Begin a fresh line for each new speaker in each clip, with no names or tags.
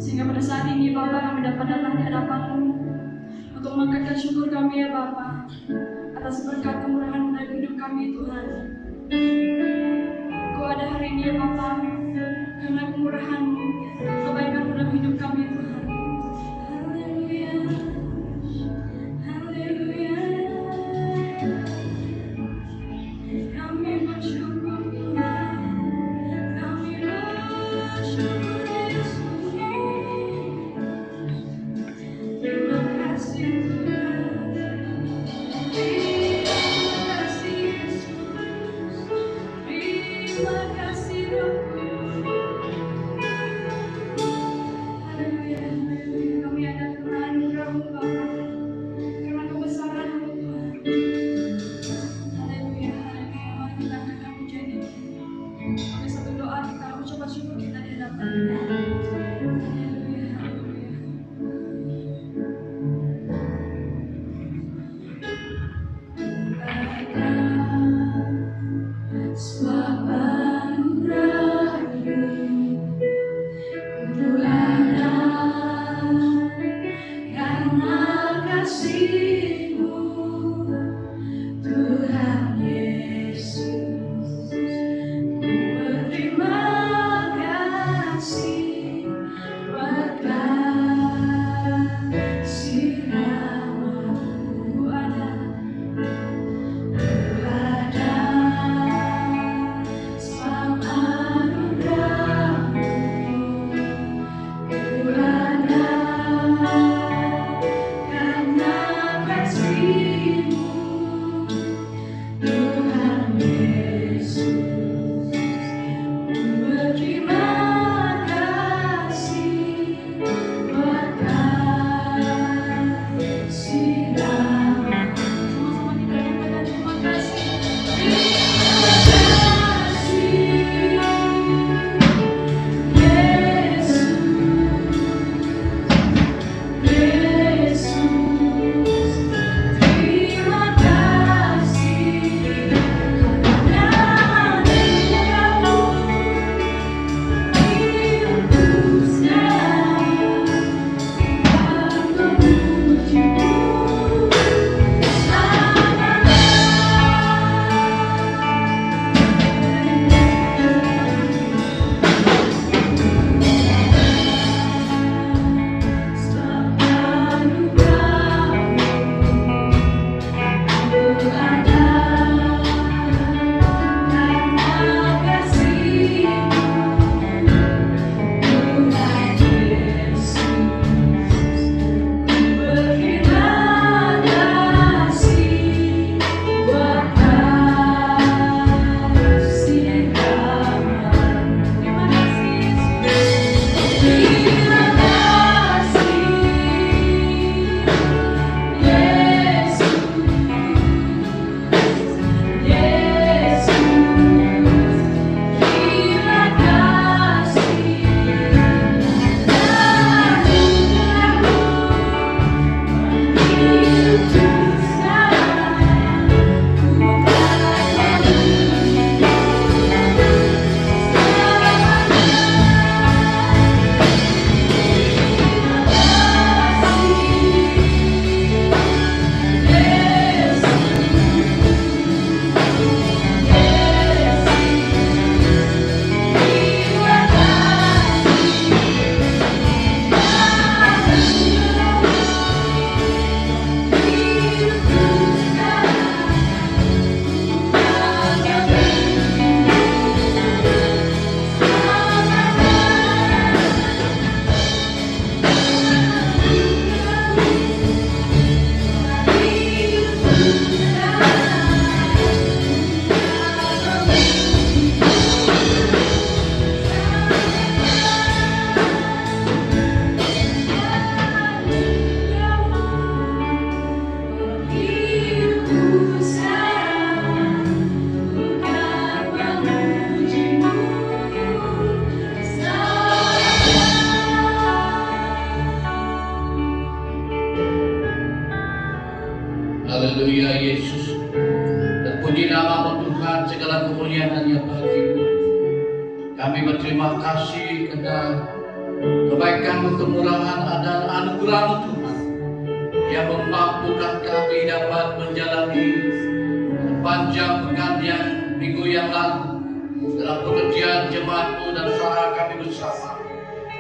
Sehingga pada saat ini Bapa kami dapat datang di hadapan-Mu untuk mengangkatkan syukur kami ya Bapa atas berkat kemurahan dalam hidup kami Tuhan. Kau ada hari ini ya Bapa karena kemurahan-Mu, kebaikan-Mu dalam hidup kami Tuhan. Haleluya, haleluya. Kami bersyukur Tuhan, kami bersyukur Yesus. Terima kasih Tuhan, terima kasih Yesus, terima kasih Rohku. Haleluya, haleluya. Kami ada Tuhan, anugerah-Mu Bapa, karena kebesaran-Mu Tuhan. Haleluya, haleluya. Mari kita angkat pujian ini. Kami satu doa kita ucap syukur kita di hadapan-Mu. Haleluya, haleluya. Sebab anugerah-Mu ku ada, karena kasih-Mu Tuhan Yesus. Ku berterima kasih berkat sirama-Mu ada.
Haleluya Yesus. Terpuji nama Tuhan, segala kemuliaan hanya bagi-Mu. Kami berterima kasih karena kebaikan, kemurahan, dan anugerah-Mu Tuhan yang memampukan kami dapat menjalani panjang pekan yang minggu yang lalu dalam pekerjaan jemaat-Mu dan usaha kami bersama,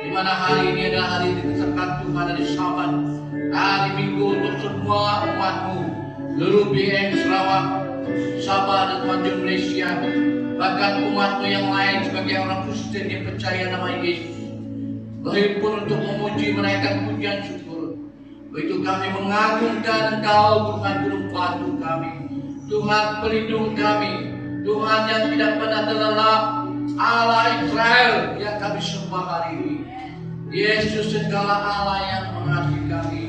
di mana hari ini adalah hari ditetapkan Tuhan dari Sabat, hari Minggu untuk semua umat-Mu seluruh BM Sarawak, Sabah dan Tanjung Malaysia, bahkan umat-Mu yang lain sebagai orang Kristen yang percaya nama Yesus, berhimpun untuk memuji menaikkan pujian syukur. Begitu kami mengagungkan Engkau Tuhan gunung batu kami, Tuhan pelindung kami, Tuhan yang tidak pernah terlelap, Allah Israel yang kami sembah hari ini. Yesus segala Allah yang mengasihi kami.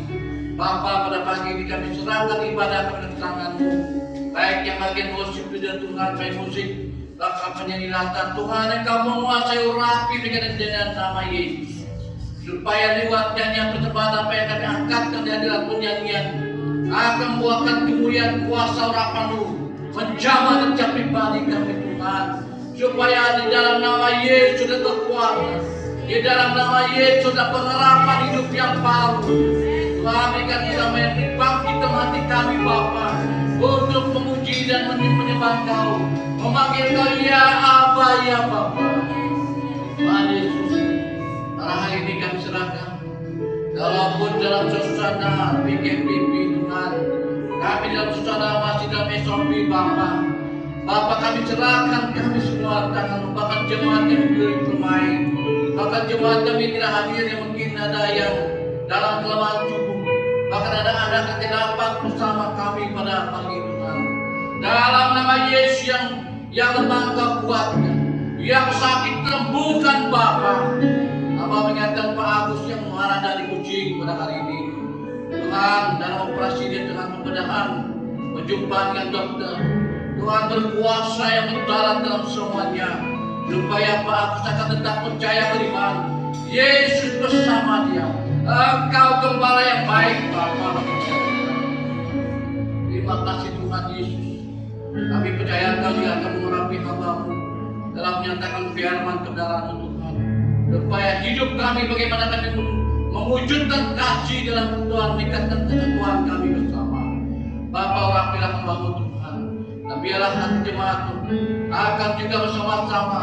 Bapa, pada pagi ini kami serahkan ibadah kepada tangan-Mu, baik yang bagian worship dan Tuhan, baik musik, bahkan penyanyi latar, Tuhan Engkau menguasai rapi dengan nama Yesus, supaya lewat nyanyian persembahan apa yang kami angkatkan di hadirat penyanyian akan membuahkan kemuliaan kuasa urapan-Mu menjamah setiap pribadi kami Tuhan, supaya di dalam nama Yesus ada kekuatan, di dalam nama Yesus ada pengharapan hidup yang baru. Tuhan, berikan kita bangkit hati kami Bapa untuk memuji dan menyembah Engkau, memanggil Engkau ya Aba ya Bapa. Tuhan Yesus, hari ini kami serahkan, walaupun dalam suasana PKPP Tuhan, kami dalam suasana masih dalam SOP Bapa, Bapa kami serahkan kami semua tangan, bahkan jemaat yang belum bermain, bahkan jemaat kami tidak hadir yang mungkin ada yang dalam kelemahan tubuh, bahkan ada anak yang tidak dapat bersama kami pada pagi Tuhan. Dalam nama Yesus yang lemah Engkau kuatkan, yang sakit sembuhkan Bapa. Apa mengingatkan Pak Agus yang marah dari kucing pada hari ini, Tuhan, dalam operasi dia dengan pembedahan, berjumpa dengan dokter, Tuhan berkuasa yang mendalam dalam semuanya, supaya Pak Agus akan tetap percaya beriman. Yesus bersama dia. Engkau gembala yang baik Bapa. Terima kasih Tuhan Yesus. Kami percaya Engkau juga akan mengurapi hamba-Mu dalam menyatakan firman kebenaran-Mu Tuhan, supaya hidup kami bagaimana kami mewujudkan kasih dalam Tuhan, meningkatkan kesatuan kami bersama. Bapa, urapilah hamba-Mu Tuhan, dan biarlah hati jemaat-Mu akan juga bersama-sama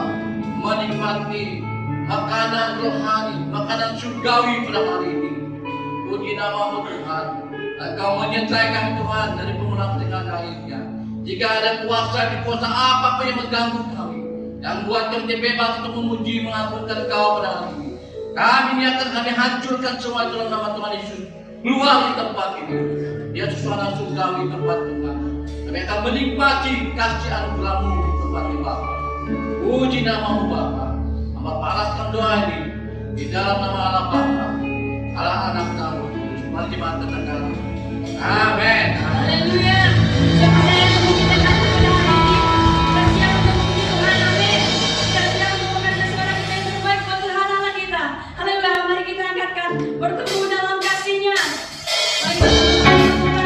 menikmati makanan rohani, makanan surgawi pada hari ini. Puji nama-Mu Tuhan, Engkau menyertai kami Tuhan dari pemenang dengan akhirnya. Jika ada kuasa apapun yang mengganggu kami, yang buat kami bebas untuk memuji mengagungkan Engkau pada hari ini, kami niatkan kami hancurkan semua dalam nama Tuhan Yesus. Keluar di tempat ini, dia suasana surgawi tempat Tuhan. Kami akan menikmati kasih anugerah-Mu di tempat ini Bapa. Puji nama-Mu Bapa. Hamba balaskan doa ini di dalam nama Allah Bapa, Allah Anak dan Roh Kudus. Mari jemaat katakan amin.
Haleluya. Siapa yang kita katakan pada hari ini? Kita siap untuk memuji Tuhan, amin. Kita siap untuk mengajar suara kita yang terbaik buat Tuhan Allah kita. Haleluya. Mari kita angkatkan bertemu dalam kasih-Nya. Mari kita bertemu dalam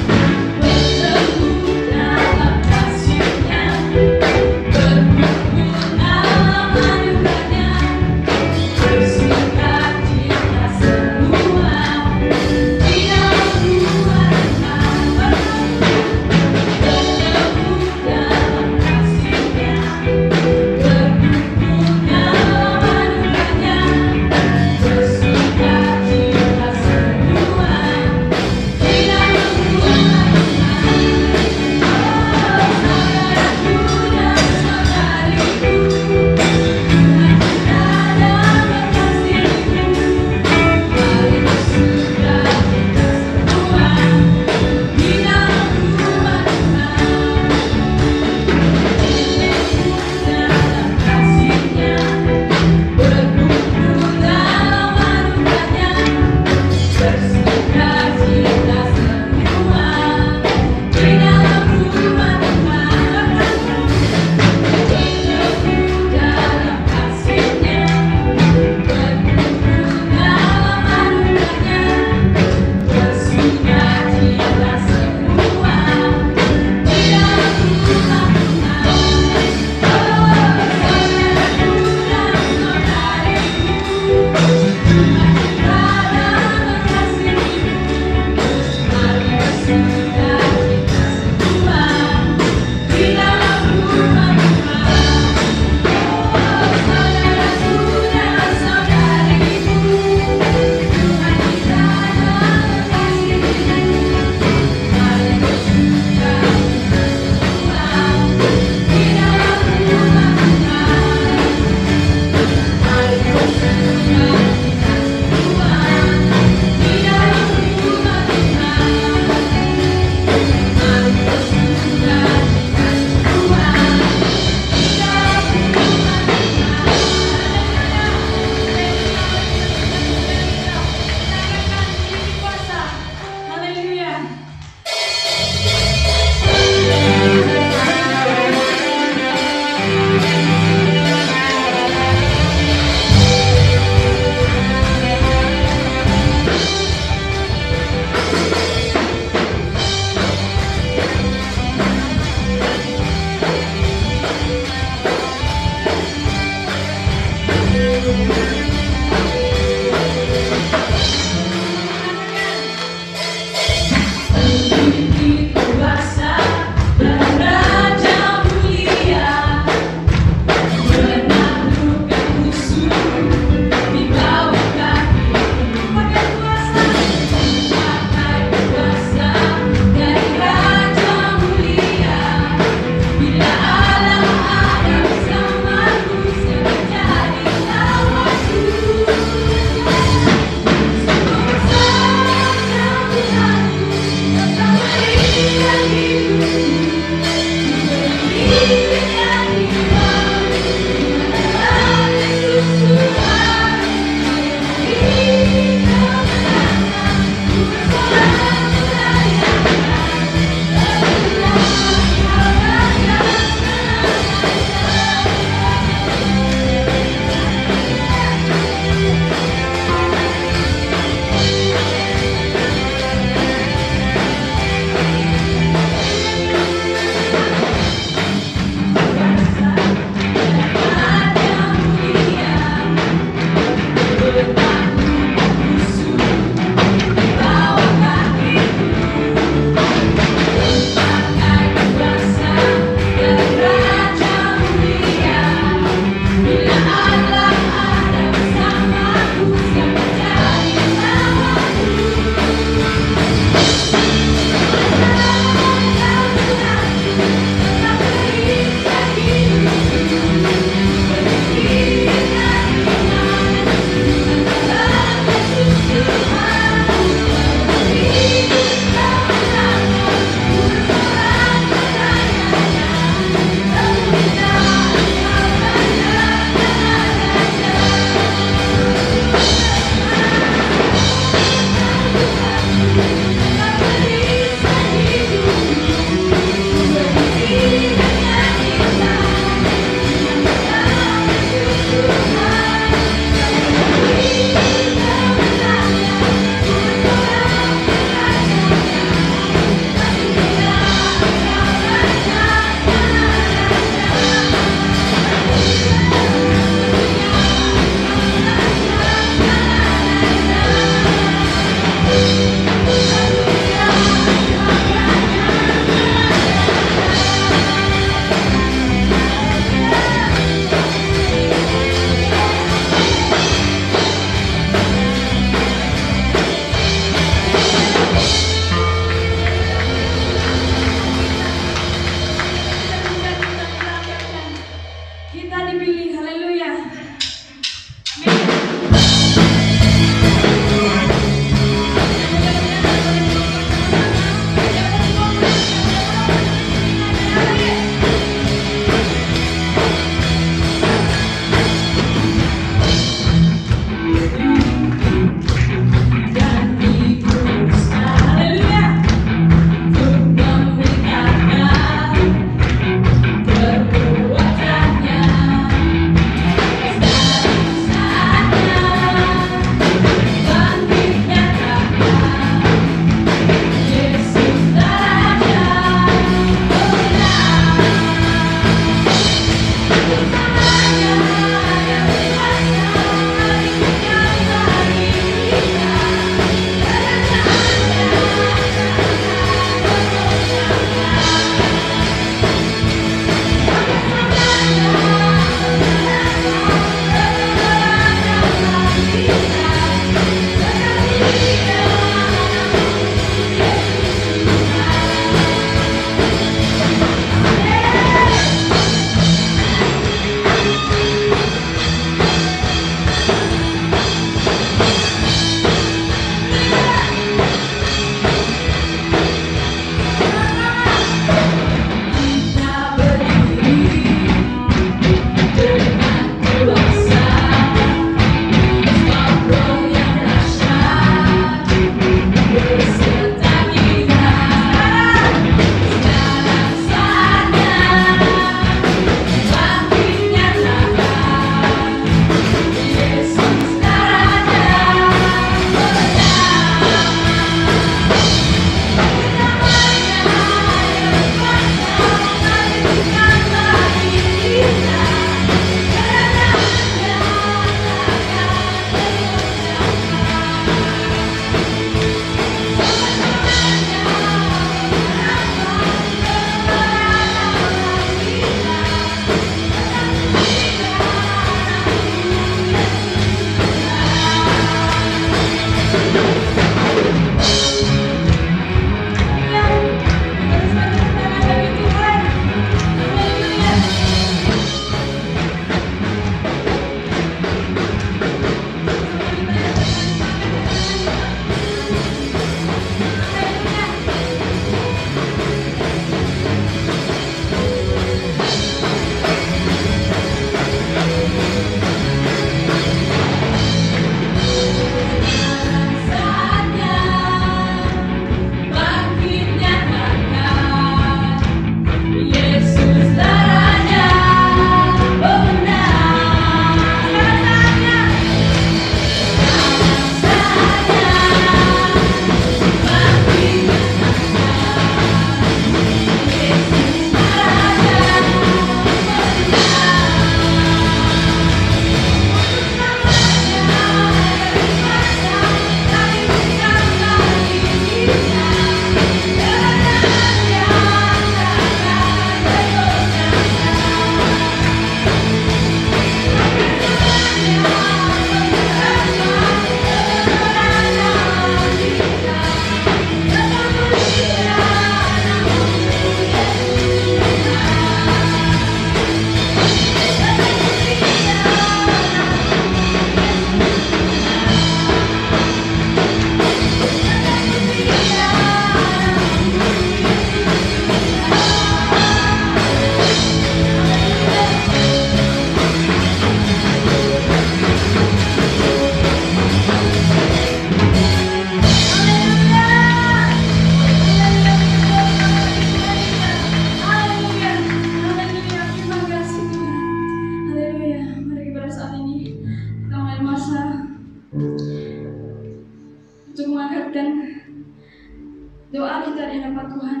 kita di hadapan Tuhan.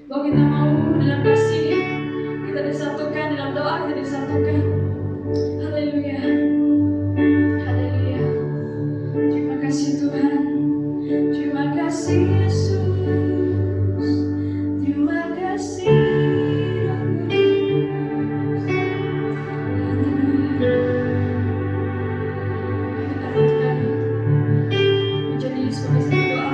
Bahwa kita mau dalam kasih kita disatukan, dalam doa kita disatukan. Haleluya. Haleluya. Terima kasih Tuhan. Terima kasih Yesus. Terima kasih Roh Kudus. Haleluya. Kita butuhkan menjadi sebagai satu doa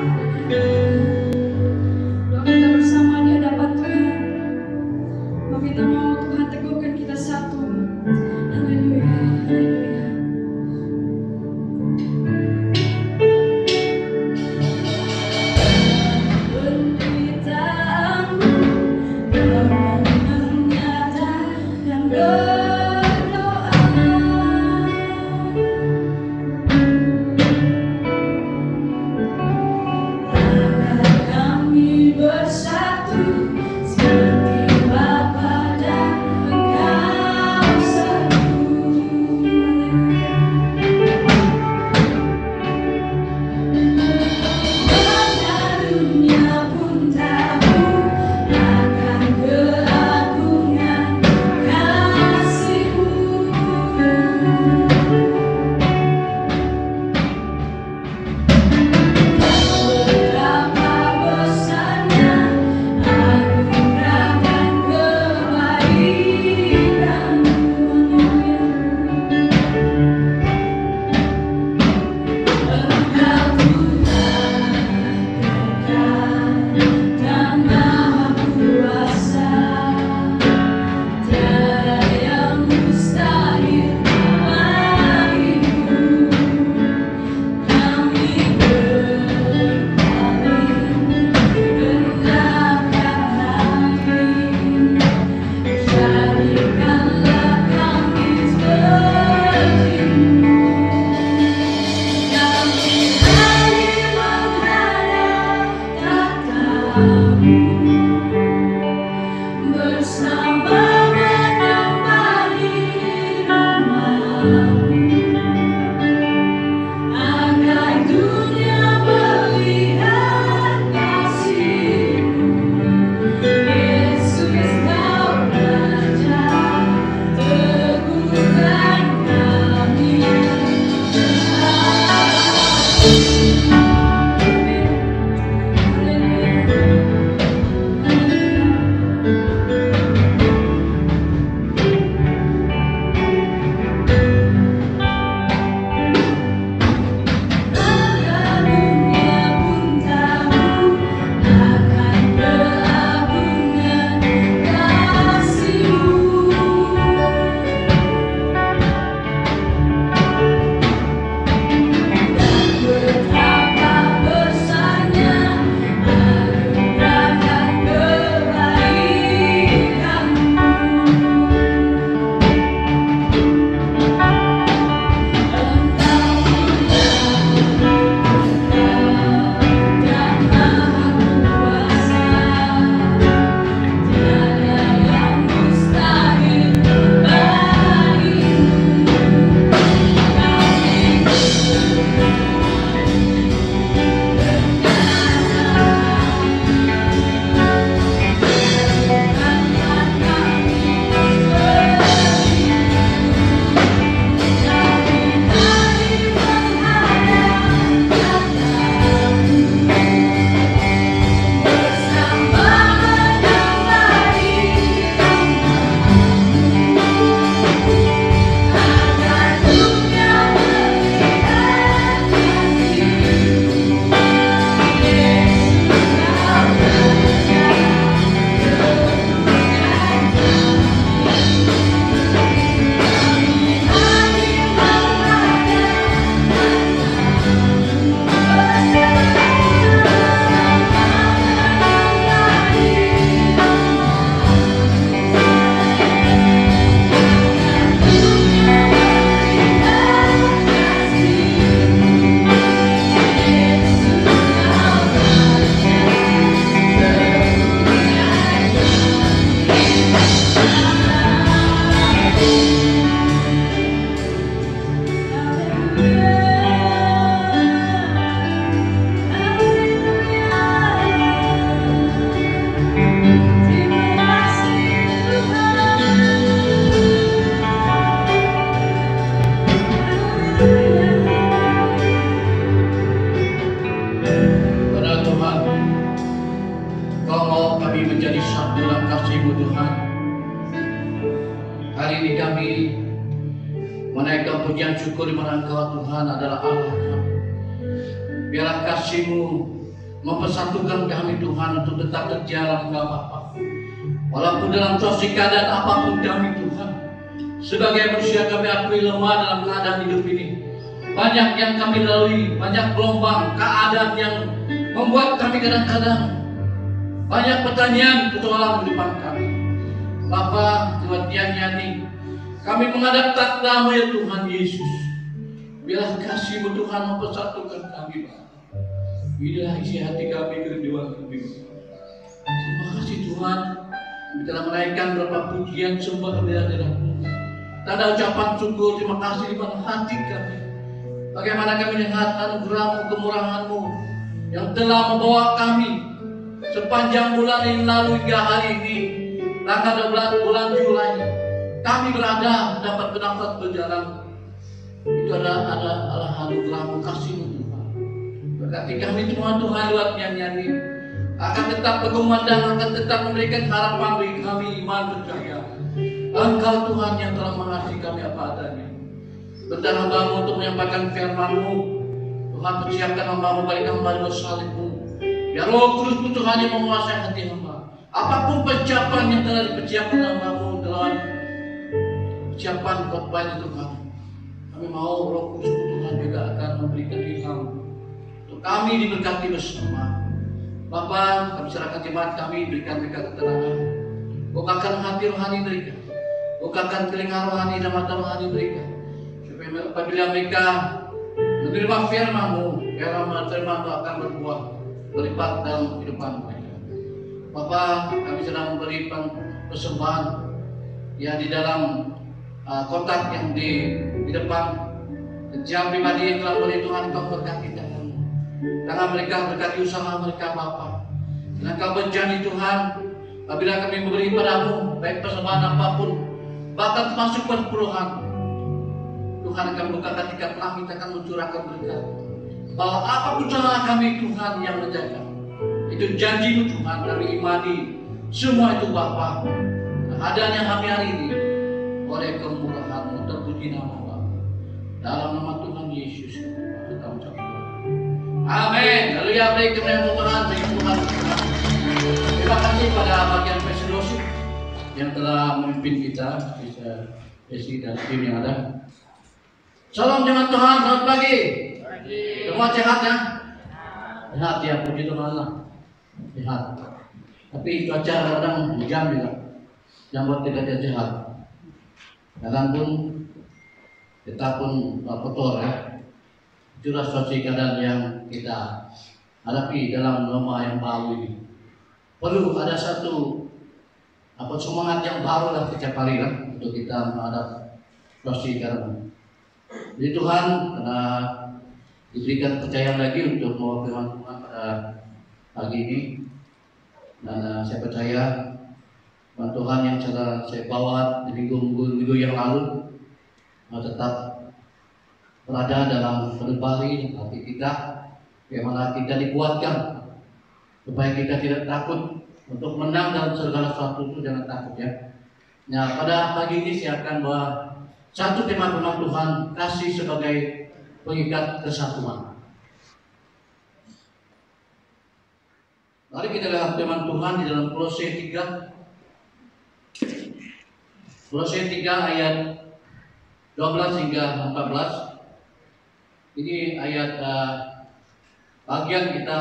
doa kita bersama di hadapan Tuhan. Bahwa kita mau Tuhan teguhkan kita satu. Haleluya. Haleluya. Penderitaanmu Tuhan menyata dan berdoa. Agar kami bersatu seperti Bapa dan Engkau satu. Maka dunia pun tahu akan keagungan kasih-Mu.
hari ini kami menaikkan pujian syukur di mana Engkau Tuhan adalah Allah kami. Biarlah kasih-Mu mempersatukan kami Tuhan untuk tetap berjalan dengan Bapa. Walaupun dalam situasi keadaan apapun kami Tuhan, sebagai manusia kami akui lemah dalam keadaan hidup ini. Banyak yang kami lalui, banyak gelombang keadaan yang membuat kami kadang-kadang banyak pertanyaan persoalan di depan kami. Bapa, lewat nyanyi kami menghadap takhta-Mu ya Tuhan Yesus. Biarlah kasih-Mu Tuhan mempersatukan kami Bapa. Inilah isi hati kami, kerinduan kami. Terima kasih Tuhan. Kami telah menaikkan beberapa pujian sembah ke hadirat-Mu. Tanda ucapan syukur, terima kasih di mana hati kami. Bagaimana kami melihat anugerah-Mu, kemurahan-Mu yang telah membawa kami sepanjang bulan ini lalu hingga hari ini, tanggal 12 bulan Julai, kami berada dapat bernafas berjalan. Itu adalah anugerah-Mu, kasih-Mu Tuhan. Berkati kami semua Tuhan lewat nyanyian ini akan tetap bergumandang, akan tetap memberikan harapan bagi kami, iman percaya. Engkau Tuhan yang telah mengasihi kami apa adanya. Bentar hamba-Mu untuk menyampaikan firman-Mu. Tuhan persiapkan hamba-Mu, balikan hamba-Mu salib-Mu. Biar Roh Kudus Tuhan yang menguasai hati hamba. Apapun persiapan yang telah dipersiapkan hamba-Mu dalam persiapan khotbah ini Tuhan, kami mau Roh Kudus Tuhan juga akan memberikan ilham untuk kami diberkati bersama. Bapa, kami serahkan jemaat kami, berikan mereka keterangan. Bukakan hati rohani mereka, bukakan telinga rohani dan mata rohani mereka, supaya apabila mereka menerima firman-Mu, firman akan berbuah berlipat dalam kehidupan mereka. Bapa, kami sedang memberi persembahan ya di dalam kotak yang di depan. Setiap pribadi yang telah beri Tuhan, Kau berkati tangan mereka, berkati usaha mereka Bapa. Dan Kau berjanji Tuhan, apabila kami memberi padamu baik persembahan apapun, bahkan termasuk perpuluhan, Tuhan akan bukakan tiga langit, akan mencurahkan berkat. Bahwa apapun usaha kami Tuhan yang menjaga, itu janji-Mu Tuhan, kami imani semua itu Bapa. Adanya kami hari ini oleh kemurahan-Mu, terpuji nama Bapa. Dalam nama Tuhan Yesus kita ucapkan. Amin. Haleluya. Beri kemuliaan Tuhan, beri Tuhan. Terima kasih pada bagian presidensi yang telah memimpin kita, Desi dan tim yang ada. Salam jemaat Tuhan, selamat pagi. Semua sehat ya? Sehat ya, puji Tuhan Allah. Sehat. Tapi cuaca kadang hujan juga, yang buat tidak sehat. Kadang pun kita pun kotor ya. Itulah situasi keadaan yang kita hadapi dalam lama yang baru ini. Perlu ada satu semangat yang baru lah setiap hari lah untuk kita menghadap situasi keadaan. Jadi Tuhan karena diberikan kepercayaan lagi untuk membawa firman Tuhan pada pagi ini, dan saya percaya Tuhan yang sudah saya bawa di minggu yang lalu tetap berada dalam penuh hati kita, bagaimana kita dikuatkan supaya kita tidak takut untuk menang dalam segala sesuatu itu. Jangan takut ya. Nah, pada pagi ini saya akan bawa satu tema firman Tuhan, kasih sebagai pengikat kesatuan. Mari kita lihat firman Tuhan di dalam Kolose 3. Kolose 3 ayat 12 hingga 14. Ini ayat bagian kita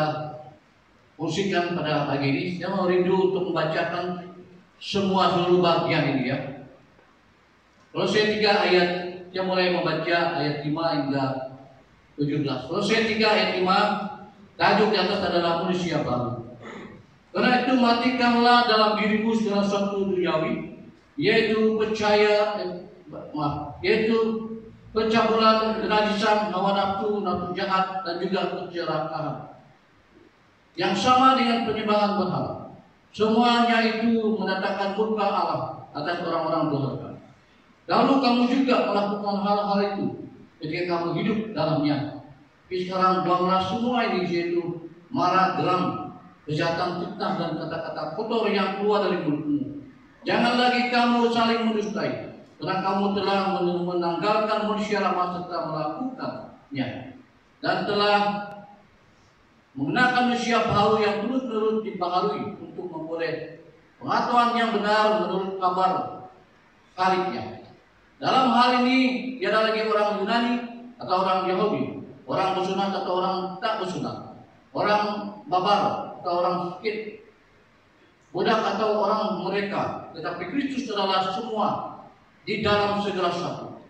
fungsikan pada pagi ini. Saya mau rindu untuk membacakan seluruh bagian ini ya. Kolose 3 ayat, saya mulai membaca ayat 5 hingga 17. Kolose 3 ayat 5, tajuk di atas adalah manusia baru. Karena itu matikanlah dalam dirimu segala sesuatu duniawi, yaitu pencabulan, kenajisan, hawa nafsu, nafsu jahat, dan juga keserakahan yang sama dengan penyembahan berhala. Semuanya itu mendatangkan murka Allah atas orang-orang durhaka. Lalu kamu juga melakukan hal-hal itu ketika kamu hidup dalamnya. Tapi sekarang buanglah semua ini, yaitu marah, geram, kejahatan, fitnah, dan kata-kata kotor yang keluar dari mulutmu. Jangan lagi kamu saling mendustai, karena kamu telah menanggalkan manusia lama serta melakukannya, dan telah mengenakan manusia baru yang terus-menerus dibaharui untuk memperoleh pengetahuan yang benar menurut kabar Khaliknya. Dalam hal ini tiada lagi orang Yunani atau orang Yahudi, orang bersunat atau orang tak bersunat, orang Babar atau orang Skit, budak atau orang mereka, tetapi Kristus adalah semua di dalam segala sesuatu.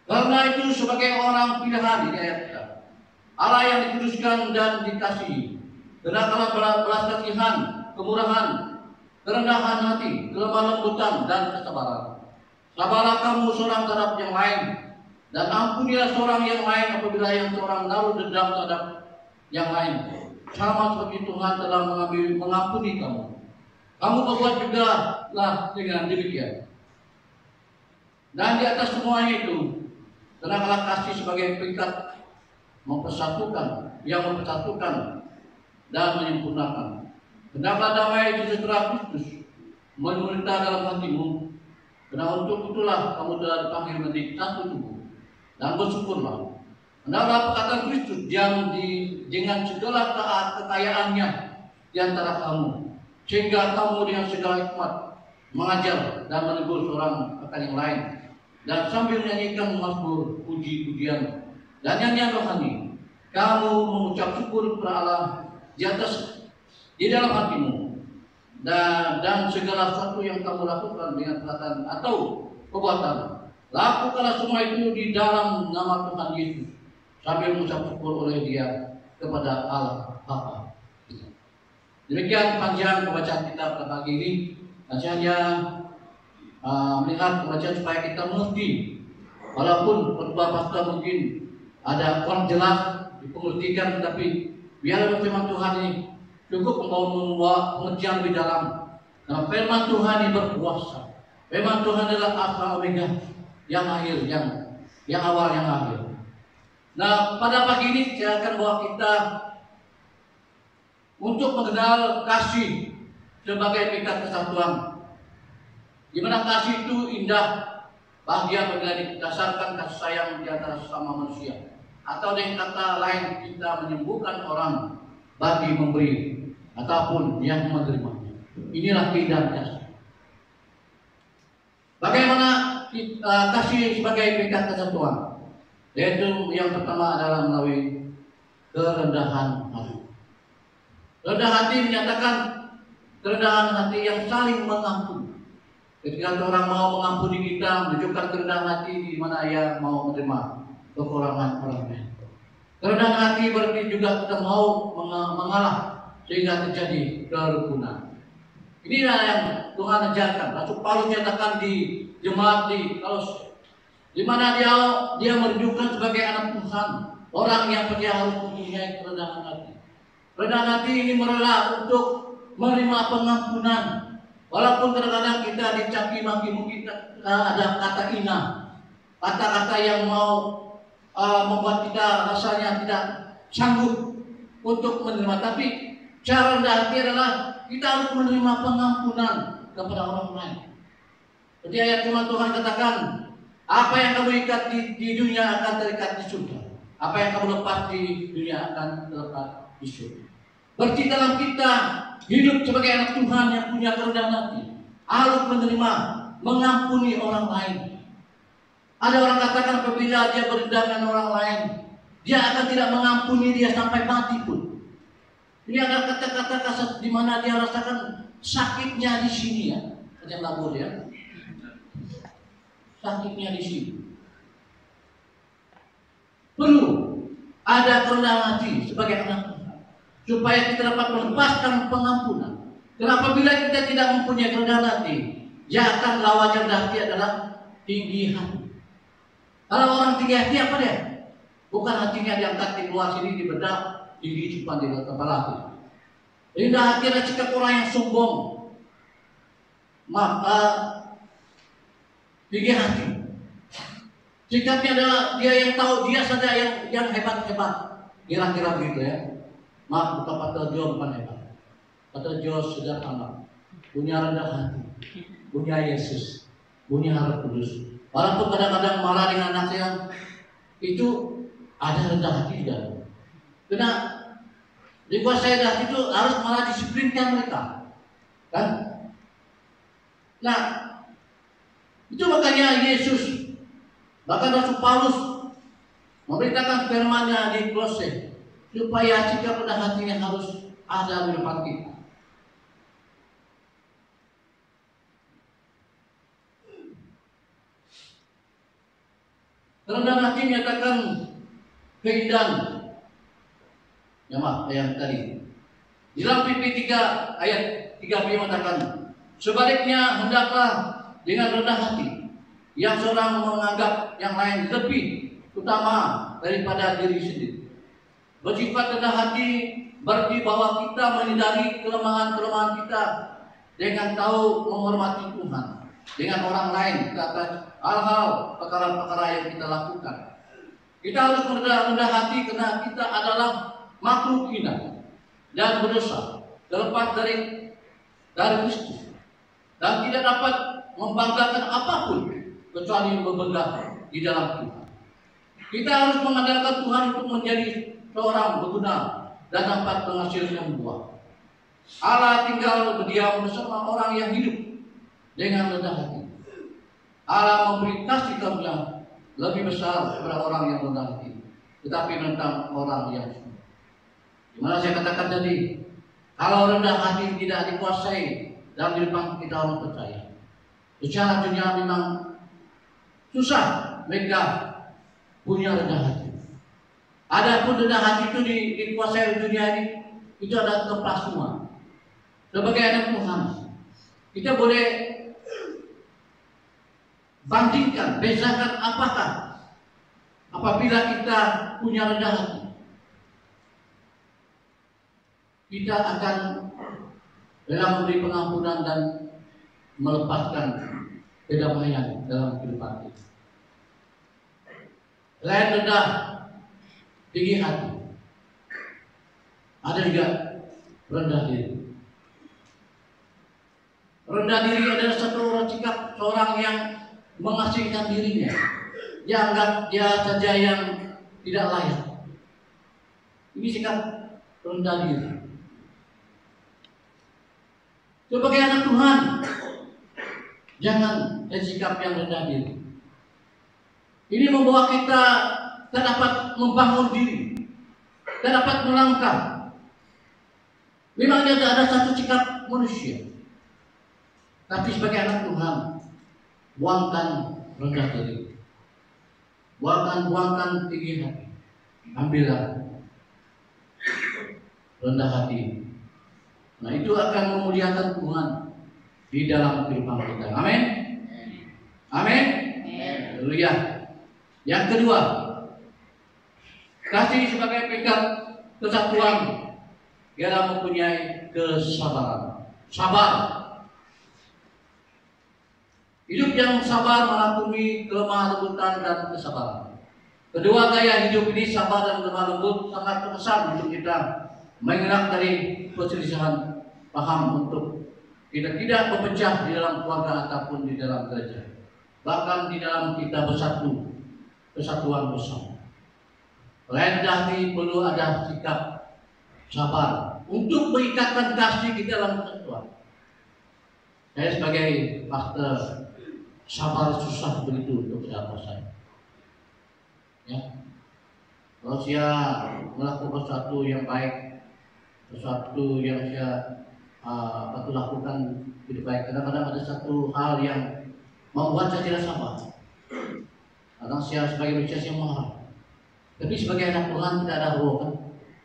Karena itu sebagai orang pilihan di ayat kita, Allah yang dikuduskan dan dikasihi, hendaklah belas kasihan, kemurahan, kerendahan hati, kelemah lembutan, dan kesabaran. Sabarlah kamu seorang terhadap yang lain, dan ampunilah seorang yang lain apabila yang seorang naruh dendam terhadap yang lain. Sama seperti Tuhan telah mengampuni kamu, kamu berbuat juga lah dengan demikian. Dan di atas semuanya itu, hendaklah kasih sebagai peringkat mempersatukan, yang mempersatukan dan menyempurnakan. Hendaklah damai sejahtera Kristus memerintah dalam hatimu, karena untuk itulah kamu telah dipanggil menjadi satu tubuh, dan bersyukurlah. Hendaklah perkataan Kristus dengan segala kekayaannya di antara kamu, sehingga kamu dengan segala hikmat mengajar dan menegur seorang akan yang lain, dan sambil menyanyikan mazmur puji-pujian dan nyanyian rohani, kamu mengucap syukur kepada Allah di dalam hatimu, dan segala sesuatu yang kamu lakukan dengan perkataan atau perbuatan, lakukanlah semua itu di dalam nama Tuhan Yesus, sambil mengucap syukur oleh Dia kepada Allah Bapa. Demikian panjang pembacaan kita pada pagi ini. Saya hanya melihat pembacaan supaya kita mengerti, walaupun khotbah pastor mungkin ada kurang jelas dipengertikan, tetapi biarlah firman Tuhan ini cukup membawa pengertian lebih dalam. Karena firman Tuhan ini berkuasa. Firman Tuhan adalah Alfa Omega, yang akhir, yang awal, yang akhir. Nah, pada pagi ini saya akan bawa kita untuk mengenal kasih sebagai tingkat kesatuan. Di mana kasih itu indah, bahagia bila didasarkan kasih sayang di antara sesama manusia. Atau dengan kata lain, kita menyembuhkan orang bagi memberi ataupun yang menerimanya. Inilah keindahan kasih. Bagaimana kasih sebagai tingkat kesatuan? Yaitu yang pertama adalah melalui kerendahan hati. Rendah hati menyatakan kerendahan hati yang saling mengampuni. Ketika orang mau mengampuni kita, menunjukkan kerendahan hati di mana ia mau menerima kekurangan orang lain. Kerendahan hati berarti juga kita mau mengalah sehingga terjadi kerukunan. Inilah yang Tuhan ajarkan. Rasul Paulus nyatakan di jemaat di Kolose, di mana dia menunjukkan sebagai anak Tuhan, orang yang percaya harus mempunyai kerendahan hati. Kerendahan hati ini merela untuk menerima pengampunan, walaupun kadang-kadang kita dicaci maki, mungkin ada kata hina, kata-kata yang mau membuat kita rasanya tidak sanggup untuk menerima. Tapi cara rendah hati adalah kita harus menerima pengampunan kepada orang lain. Jadi ayat firman Tuhan katakan, apa yang kamu ikat di dunia akan terikat di surga, apa yang kamu lepas di dunia akan terlepas di surga. Berarti dalam kita hidup sebagai anak Tuhan yang punya kerendahan hati, harus menerima, mengampuni orang lain. Ada orang katakan apabila dia berdendam dengan orang lain, dia akan tidak mengampuni dia sampai mati pun. Ini ada kata-kata kasar di mana dia rasakan sakitnya di sini ya, yang labur ya. Sakitnya di sini. Perlu ada kerendahan hati sebagai anak Tuhan, supaya kita dapat melepaskan pengampunan. Kenapa bila kita tidak mempunyai kerendahan hati, ya akan lawan rendah hati adalah tinggi hati. Kalau orang tinggi hati apa dia? Bukan hatinya diangkat di luar sini, di bedak, tinggi simpan di kepala hati. Rendah hati adalah sikap orang yang sombong. Tinggi hati. Sikapnya adalah dia yang tahu, dia saja yang hebat-hebat. Kira-kira begitu ya. Maaf, bukan Pater Jo, bukan hebat. Pater Jo sederhana, punya rendah hati, punya Yesus, punya Roh Kudus. Walaupun kadang-kadang marah dengan anak saya, itu ada rendah hati juga. Karena dikuasai rendah hati itu harus malah disiplinkan mereka, kan? Nah, itu makanya Yesus, bahkan Rasul Paulus memberitakan firman-Nya di Kolose, supaya sikap rendah hatinya harus ada di depan kita. Rendah hati menyatakan keindahan. Ya maaf, yang tadi. Di dalam PP 3 ayat 3b mengatakan, sebaliknya hendaklah dengan rendah hati, yang seorang menganggap yang lain lebih utama daripada diri sendiri. Bersifat rendah hati berarti bahwa kita menyadari kelemahan-kelemahan kita dengan tahu menghormati Tuhan, dengan orang lain atas hal-hal perkara-perkara yang kita lakukan. Kita harus rendah hati karena kita adalah makhluk hina dan berdosa, terlepas dari Kristus, dan tidak dapat membanggakan apapun kecuali membanggakan di dalam Tuhan. Kita harus mengandalkan Tuhan untuk menjadi seorang berguna dan dapat menghasilkan buah. Allah tinggal berdiam bersama orang yang hidup dengan rendah hati. Allah memberi kasih karunia lebih besar kepada orang yang rendah hati, tetapi tentang orang yang sombong. Dimana saya katakan tadi, kalau rendah hati tidak dikuasai dalam depan kita orang percaya, secara dunia memang susah mereka punya rendah hati. Adapun rendah hati itu dikuasai di dunia ini, itu adalah lepas semua. Sebagai anak Tuhan, kita boleh bandingkan, bezakan apakah apabila kita punya rendah hati, kita akan dalam memberi pengampunan dan melepaskan kedamaian dalam kehidupan kita. Selain rendah, tinggi hati, ada juga rendah diri. Rendah diri adalah satu sikap seorang yang mengasingkan dirinya, dianggap dia saja yang tidak layak. Ini sikap rendah diri. Sebagai anak Tuhan, jangan sikap yang rendah diri. Ini membawa kita tak dapat membangun diri, tak dapat melangkah. Memangnya ada satu sikap manusia, tapi sebagai anak Tuhan, buangkan rendah diri, buangkan tinggi hati, ambillah rendah hati. Nah, itu akan memuliakan Tuhan di dalam kehidupan kita. Amin. Amin. Haleluya. Yang kedua, kasih sebagai peringkat kesatuan ialah mempunyai kesabaran. Sabar. Hidup yang sabar mengampuni kelemah lembutan dan kesabaran. Kedua gaya hidup ini, sabar dan lemah lembut, sangat berkesan untuk kita mengelak dari perselisihan paham untuk kita tidak berpecah di dalam keluarga ataupun di dalam gereja, bahkan di dalam kita bersatu, kesatuan bersama. Selain hati perlu ada sikap sabar untuk mengikatkan kasih di dalam kesatuan. Saya sebagai pastor, sabar susah begitu untuk saya. Ya, kalau saya melakukan sesuatu yang baik, sesuatu yang saya lakukan lebih baik, kadang-kadang ada satu hal yang membuat saya tidak sabar. Kadang saya sebagai manusia saya marah, tapi sebagai anak Tuhan tidak ada roh, kan?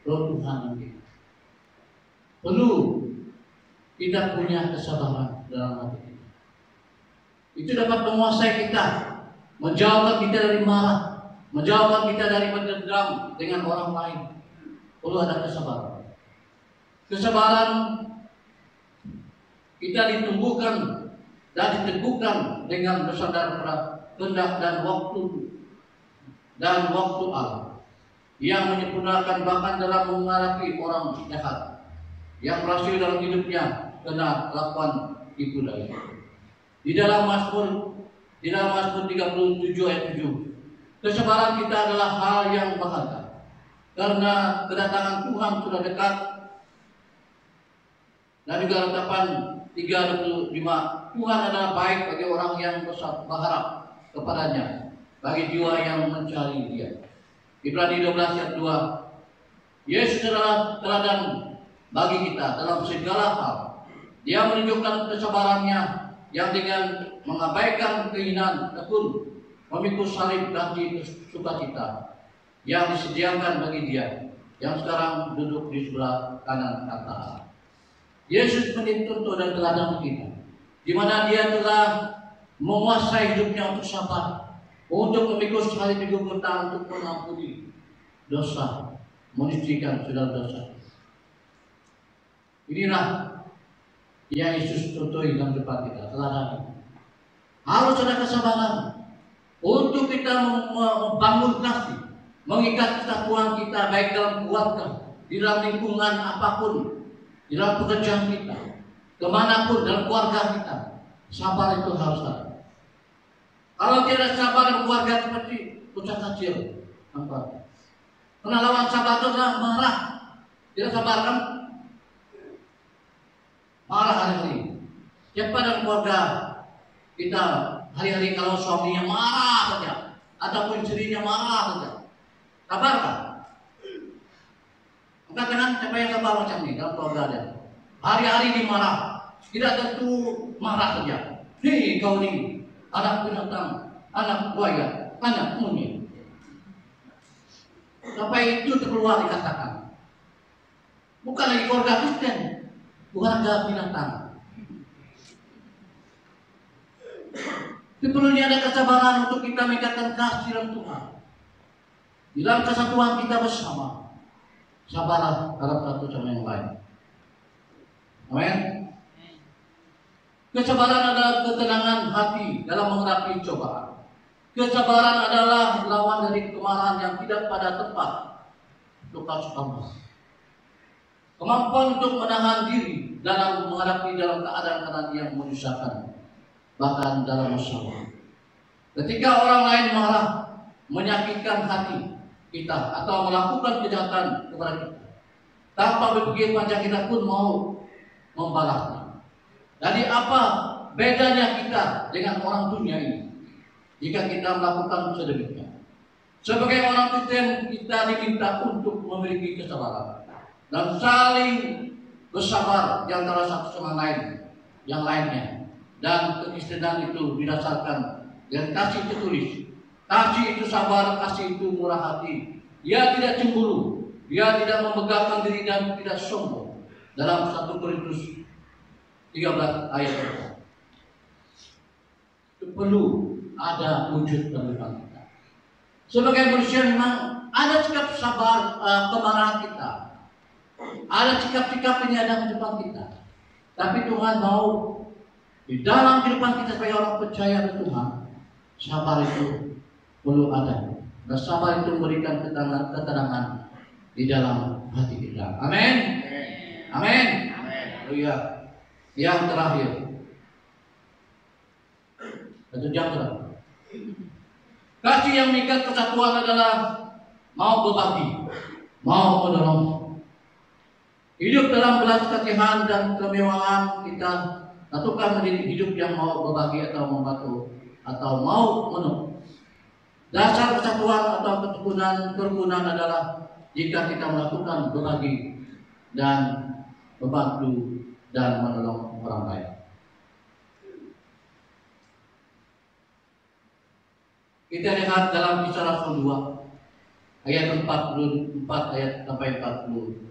Roh Tuhan nanti. Perlu kita punya kesabaran dalam hati kita. Itu dapat menguasai kita, menjauhkan kita dari marah, menjauhkan kita dari berdendam dengan orang lain. Perlu ada kesabaran. Kesabaran kita ditumbuhkan dan diteguhkan dengan bersandar pada kehendak dan waktu Allah yang menyempurnakan bahkan dalam menghadapi orang jahat yang berhasil dalam hidupnya kena lakukan tipu daya. Di dalam Mazmur Di dalam Mazmur 37 ayat 7. Kesabaran kita adalah hal yang berharga. Karena kedatangan Tuhan sudah dekat. Dan juga ratapan 3:25. Tuhan adalah baik bagi orang yang berharap kepadanya, bagi jiwa yang mencari Dia. Ibrani 12 ayat 2. Yesus adalah teladan bagi kita dalam segala hal. Dia menunjukkan kesabarannya yang dengan mengabaikan keinginan tekun memikul salib ganti sukacita yang disediakan bagi Dia yang sekarang duduk di sebelah kanan Allah. Yesus menjadi contoh dan teladan kita, di mana Dia telah menguasai hidupnya untuk sabar, untuk memikul salib di Golgota, untuk mengampuni dosa, menyucikan segala dosa. Inilah yang Yesus contohi dalam depan kita, teladan. Harus ada kesabaran untuk kita membangun kasih, mengikat kesatuan kita baik dalam keluarga, di dalam lingkungan apapun, di dalam pekerjaan kita, kemanapun dalam keluarga kita. Sabar itu harus ada. Kalau tidak sabar dalam keluarga seperti bocah kecil, nampak. Karena lawan sabar itu adalah marah. Tidak sabar kan? Marah hari-hari. Siapa dalam keluarga kita hari-hari kalau suaminya marah saja, ataupun istrinya marah saja, sabar kan? Angkat tangan siapa yang sabar macam ini dalam keluarga dia. Hari-hari dimarah, tidak tentu marah saja. Nih kau ni, anak binatang, anak buaya, anak monyet. Sampai itu terkeluar dikatakan. Bukan lagi keluarga Kristen, keluarga binatang. Tapi perlunya ada kesabaran untuk kita mengikatkan kasih dalam Tuhan. Di dalam kesatuan kita bersama, sabarlah dalam satu sama yang lain. Amin. Kesabaran adalah ketenangan hati dalam menghadapi cobaan. Kesabaran adalah lawan dari kemarahan yang tidak pada tempat. Lukas 14. Kemampuan untuk menahan diri dalam menghadapi dalam keadaan yang menyusahkan, bahkan dalam masalah. Ketika orang lain marah, menyakitkan hati kita atau melakukan kejahatan kepada kita, tanpa berpikir panjang kita pun mau membalasnya. Jadi apa bedanya kita dengan orang dunia ini jika kita melakukan sedemikian? Sebagai orang Kristen kita diminta untuk memiliki kesabaran dan saling bersabar di antara satu sama lain yang lainnya. Dan kekristenan itu didasarkan dengan kasih tertulis. Kasih itu sabar, kasih itu murah hati. Dia tidak cemburu, dia tidak memegahkan diri dan tidak sombong. Dalam 1 Korintus 13 ayat 4. Itu perlu ada wujud dalam kita. Sebagai manusia memang ada sikap sabar, kemarahan kita. Ada sikap-sikap penyadap di depan kita. Tapi Tuhan mau di dalam kehidupan kita sebagai orang percaya pada Tuhan, sabar itu perlu ada. Dan sabar itu memberikan ketenangan di dalam hati kita. Amin. Amin. Haleluya. Yang terakhir, satu jam terakhir. Kasih yang mengikat kesatuan adalah mau berbagi, mau menolong. Hidup dalam belas kasihan dan kemewahan kita tentukan menjadi hidup yang mau berbagi atau membantu atau mau menolong. Dasar kesatuan atau kerukunan adalah jika kita melakukan berbagi dan membantu dan menolong orang lain. Kita lihat dalam Kisah Rasul 2 ayat 44 ayat sampai 42.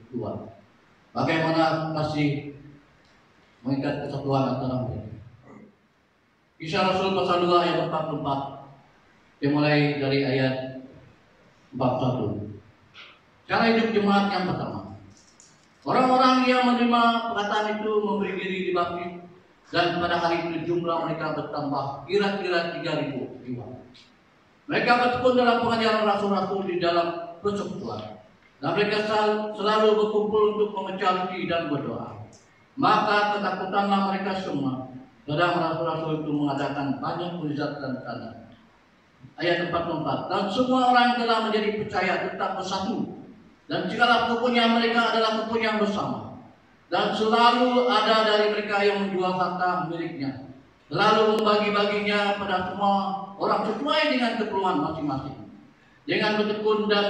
Bagaimana kasih mengikat kesatuan antara mereka. Kisah Rasul pasal 2 ayat 44. Dimulai dari ayat 41. Cara hidup jemaat yang pertama. Orang-orang yang menerima perkataan itu memberi diri dibaptis, dan pada hari itu jumlah mereka bertambah kira-kira 3.000 jiwa. Mereka bertekun dalam pengajaran rasul-rasul di dalam persekutuan, dan mereka selalu berkumpul untuk memecah roti dan berdoa. Maka ketakutanlah mereka semua, Saudara, rasul-rasul itu mengadakan banyak mukjizat dan tanda. Ayat 44, dan semua orang telah menjadi percaya tetap bersatu, dan segala kepunyaan mereka adalah kepunyaan bersama, dan selalu ada dari mereka yang menjual harta miliknya, lalu membagi-baginya pada semua orang sesuai dengan keperluan masing-masing. Dengan bertekun dan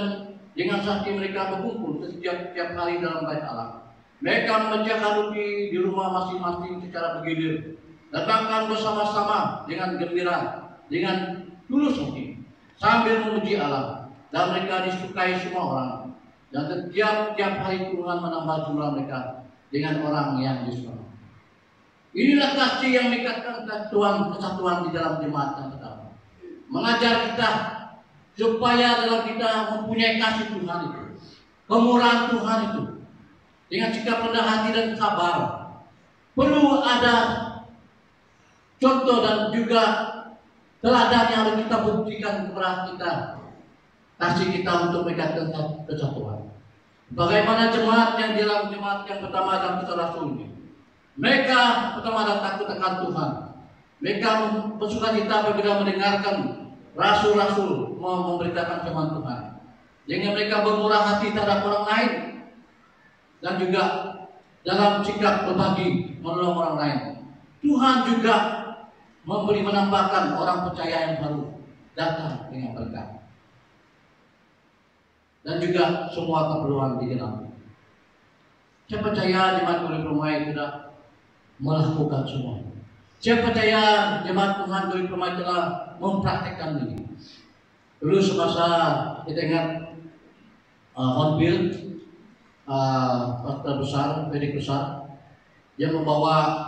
dengan sakti mereka berkumpul setiap hari dalam bait Allah. Mereka memecahkan roti di rumah masing-masing secara bergilir, dan makan bersama-sama dengan gembira, dengan tulus hati, sambil memuji Allah. Dan mereka disukai semua orang, dan setiap hari Tuhan menambah jumlah mereka dengan orang yang disukai. Inilah kasih yang mengikatkan kesatuan di dalam jemaat yang pertama. Mengajar kita supaya dalam kita mempunyai kasih Tuhan itu, kemurahan Tuhan itu, dengan sikap rendah hati dan sabar. Perlu ada contoh dan juga teladan yang harus kita buktikan kepada kita, kasih kita untuk meningkatkan kesatuan. Bagaimana jemaat yang dalam jemaat yang pertama dalam kisah Rasul ini, mereka pertama ada takut akan Tuhan. Mereka bersukacita apabila mendengarkan rasul-rasul mau memberitakan firman Tuhan. Dengan mereka bermurah hati terhadap orang lain, dan juga dalam sikap berbagi menolong orang lain. Tuhan juga menambahkan orang percaya yang baru datang dengan berkat, dan juga semua keperluan digenapi. Saya percaya jemaat Guri Permai sudah melakukan semua. Saya percaya jemaat Tuhan Guri Permai telah mempraktekkan ini. Dulu semasa kita ingat Honbil, pastor besar, pedik besar, dia membawa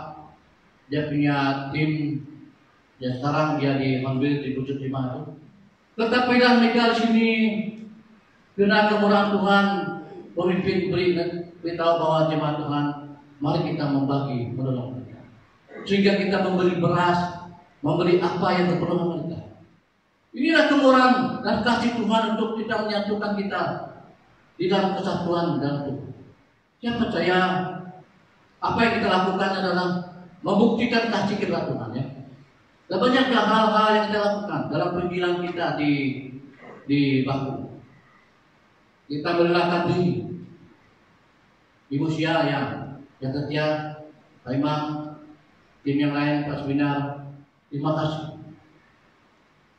dia punya tim. Ya, sekarang dia di Honbil di Bukit Timah itu. Tetapi dalam mereka di sini, karena kemurahan Tuhan, pemimpin beritahu bahwa jemaat Tuhan, mari kita membagi menolong mereka, sehingga kita memberi beras, memberi apa yang diperlukan mereka. Inilah kemurahan dan kasih Tuhan untuk kita menyatukan kita di dalam kesatuan dalam Tuhan. Saya percaya apa yang kita lakukan adalah membuktikan kasih kita Tuhan, ya. Dan banyak hal-hal yang kita lakukan dalam panggilan kita di Baku. Kita merelakan diri. Ibu Sia yang setia, Pak Imam, tim yang lain, Pak Seminar, terima kasih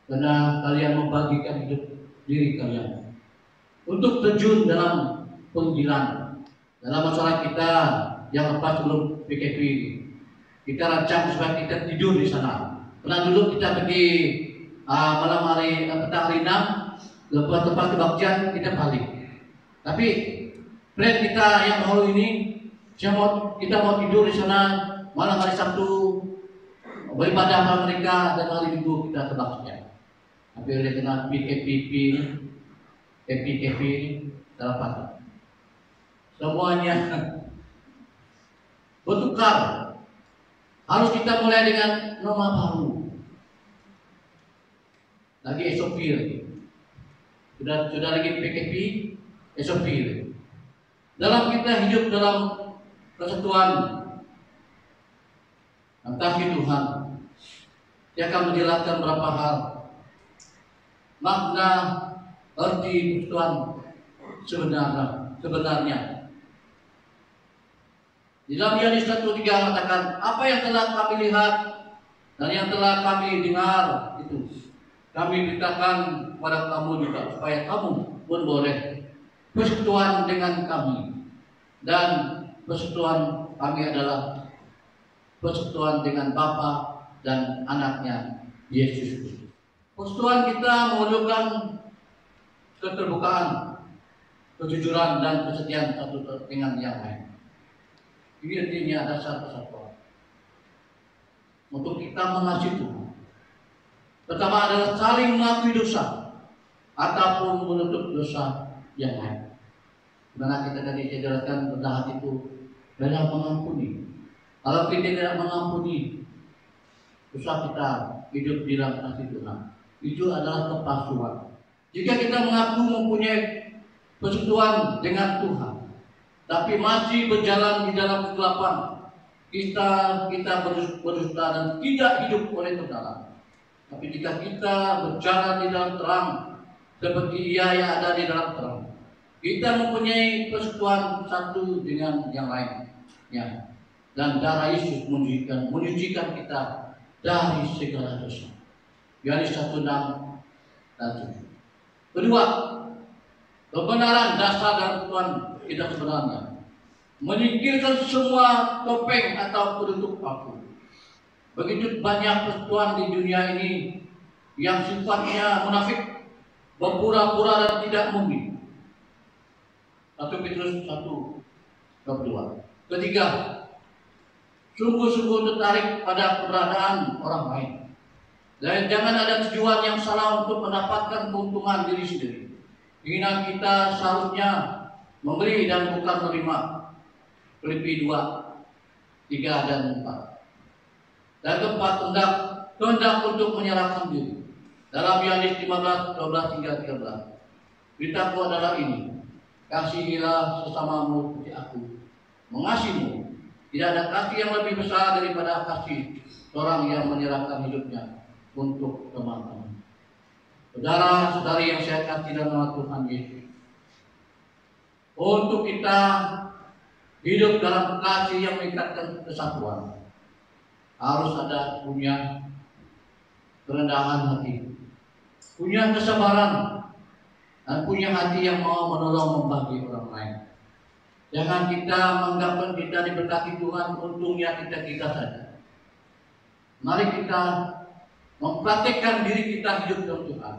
karena kalian membagikan hidup diri kalian untuk terjun dalam panggilan dalam masalah kita yang lepas sebelum PKP ini. Kita rancang supaya kita tidur di sana. Pernah dulu kita pergi malam hari petang hari 6, lepas tempat kebaktian kita balik. Tapi plan kita yang baru ini, kita mau tidur di sana malam hari Sabtu, beribadah sama mereka, dan hari Minggu kita kebaktian. Tapi oleh kena PKP ini dapat semuanya bertukar. Harus kita mulai dengan norma baru. Lagi SOP lagi. Sudah lagi PKP, SOP lagi. Dalam kita hidup dalam kesatuan dan kasih Tuhan, dia akan menjelaskan beberapa hal. Makna arti persekutuan sebenarnya. Di dalam Yohanes 1:3 mengatakan, apa yang telah kami lihat dan yang telah kami dengar itu kami beritakan kepada kamu juga, supaya kamu pun boleh persekutuan dengan kami. Dan persekutuan kami adalah persekutuan dengan Bapa dan anaknya Yesus Kristus. Persekutuan kita memerlukan keterbukaan, kejujuran, dan kesetiaan satu dengan yang lain. Ini artinya dasar persatuan. Untuk kita mengasihi Tuhan, pertama adalah saling mengakui dosa ataupun menutup dosa yang lain. Karena kita tadi jelaskan rendah hati itu adalah mengampuni. Kalau kita tidak mengampuni, dosa kita hidup di dalam kasih Tuhan, itu adalah kepalsuan. Jika kita mengaku mempunyai persekutuan dengan Tuhan, tapi masih berjalan di dalam kegelapan, kita berdusta dan tidak hidup oleh kebenaran. Tapi jika kita berjalan di dalam terang seperti Ia yang ada di dalam terang, kita mempunyai persekutuan satu dengan yang lainnya, dan darah Yesus menyucikan kita dari segala dosa. Yohanes 1:6 dan 7. Kedua, kebenaran dasar dalam Tuhan kita sebenarnya menyingkirkan semua topeng atau penutup palsu. Begitu banyak persekutuan di dunia ini yang sifatnya munafik, berpura-pura dan tidak mungkin. 1 Petrus 1:22. Ketiga, sungguh-sungguh tertarik pada keberadaan orang lain. Dan jangan ada tujuan yang salah untuk mendapatkan keuntungan diri sendiri. Keinginan kita seharusnya memberi dan bukan menerima. Filipi 2:3 dan 4. Dan keempat, kehendak untuk menyerahkan diri. Dalam Yohanes 15:12-13. Beritaku adalah ini: kasihilah sesamamu seperti aku mengasihimu. Tidak ada kasih yang lebih besar daripada kasih seorang yang menyerahkan hidupnya untuk teman-teman. Saudara-saudari yang saya kasih dalam nama Tuhan Yesus, untuk kita hidup dalam kasih yang mengikatkan kesatuan, harus ada punya kerendahan hati, punya kesabaran, dan punya hati yang mau menolong membagi orang lain. Jangan kita menganggap kita diberkati Tuhan, untungnya kita saja. Mari kita mempraktekkan diri kita hidup dalam Tuhan.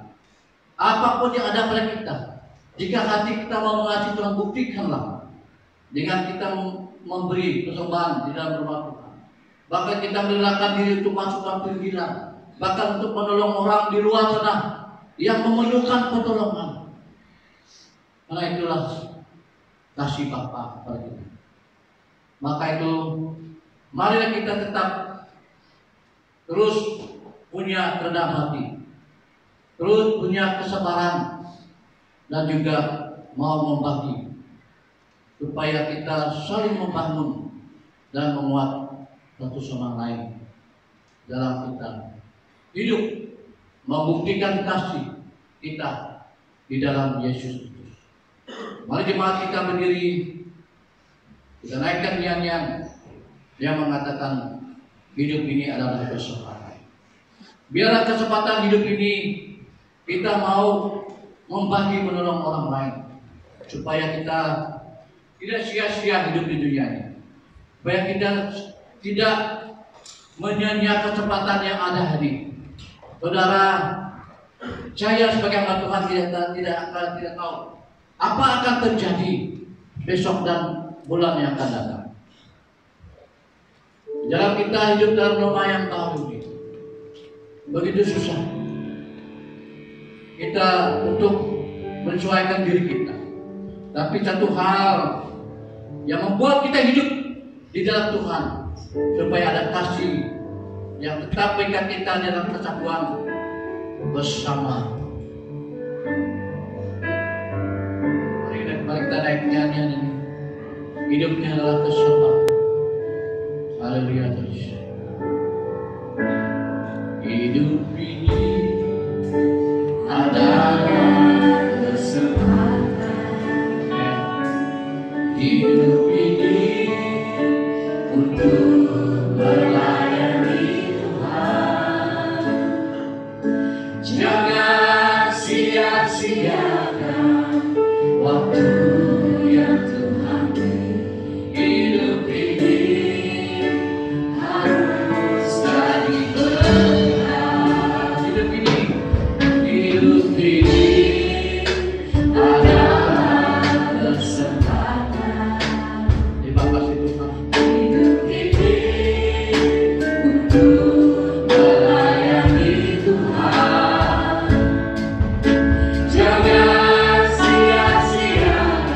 Apapun yang ada pada kita, jika hati kita mau mengasihi Tuhan, buktikanlah dengan kita memberi persembahan di dalam rumah Tuhan. Bahkan kita merelakan diri untuk masuk dalam pinggiran, bahkan untuk menolong orang di luar sana yang memerlukan pertolongan. Karena itulah kasih Bapa kepada kita. Maka itu, marilah kita tetap terus punya kerendahan hati, terus punya kesabaran, dan juga mau membagi, supaya kita saling membangun dan menguat satu sama lain dalam kita hidup membuktikan kasih kita di dalam Yesus. Mari jemaat kita berdiri, kita naikkan nyanyian yang mengatakan hidup ini adalah kesempatan. Biarlah kesempatan hidup ini kita mau membagi menolong orang lain, supaya kita tidak sia-sia hidup di dunia ini, supaya kita tidak menyia-nyiakan kesempatan yang ada hari. Saudara, saya sebagai hamba Tuhan tidak tahu apa akan terjadi besok dan bulan yang akan datang. Dalam kita hidup dalam rumah yang baru ini, begitu susah kita untuk menyesuaikan diri kita. Tapi satu hal yang membuat kita hidup di dalam Tuhan, supaya ada kasih yang tetap mengikat kita dalam kesatuan bersama. Mari kita naik nyanyian ini. Hidupnya adalah kesempatan. Haleluya terus. Hidup ini adalah kesempatan. Hidup ini untuk melayani Tuhan. Jangan sia-siakan waktu yang Tuhan beri. Hidup ini harus jadi berkah. Hidup ini adalah kesempatan. Terima kasih Tuhan. Hidup ini untuk melayani Tuhan. Jangan sia-siakan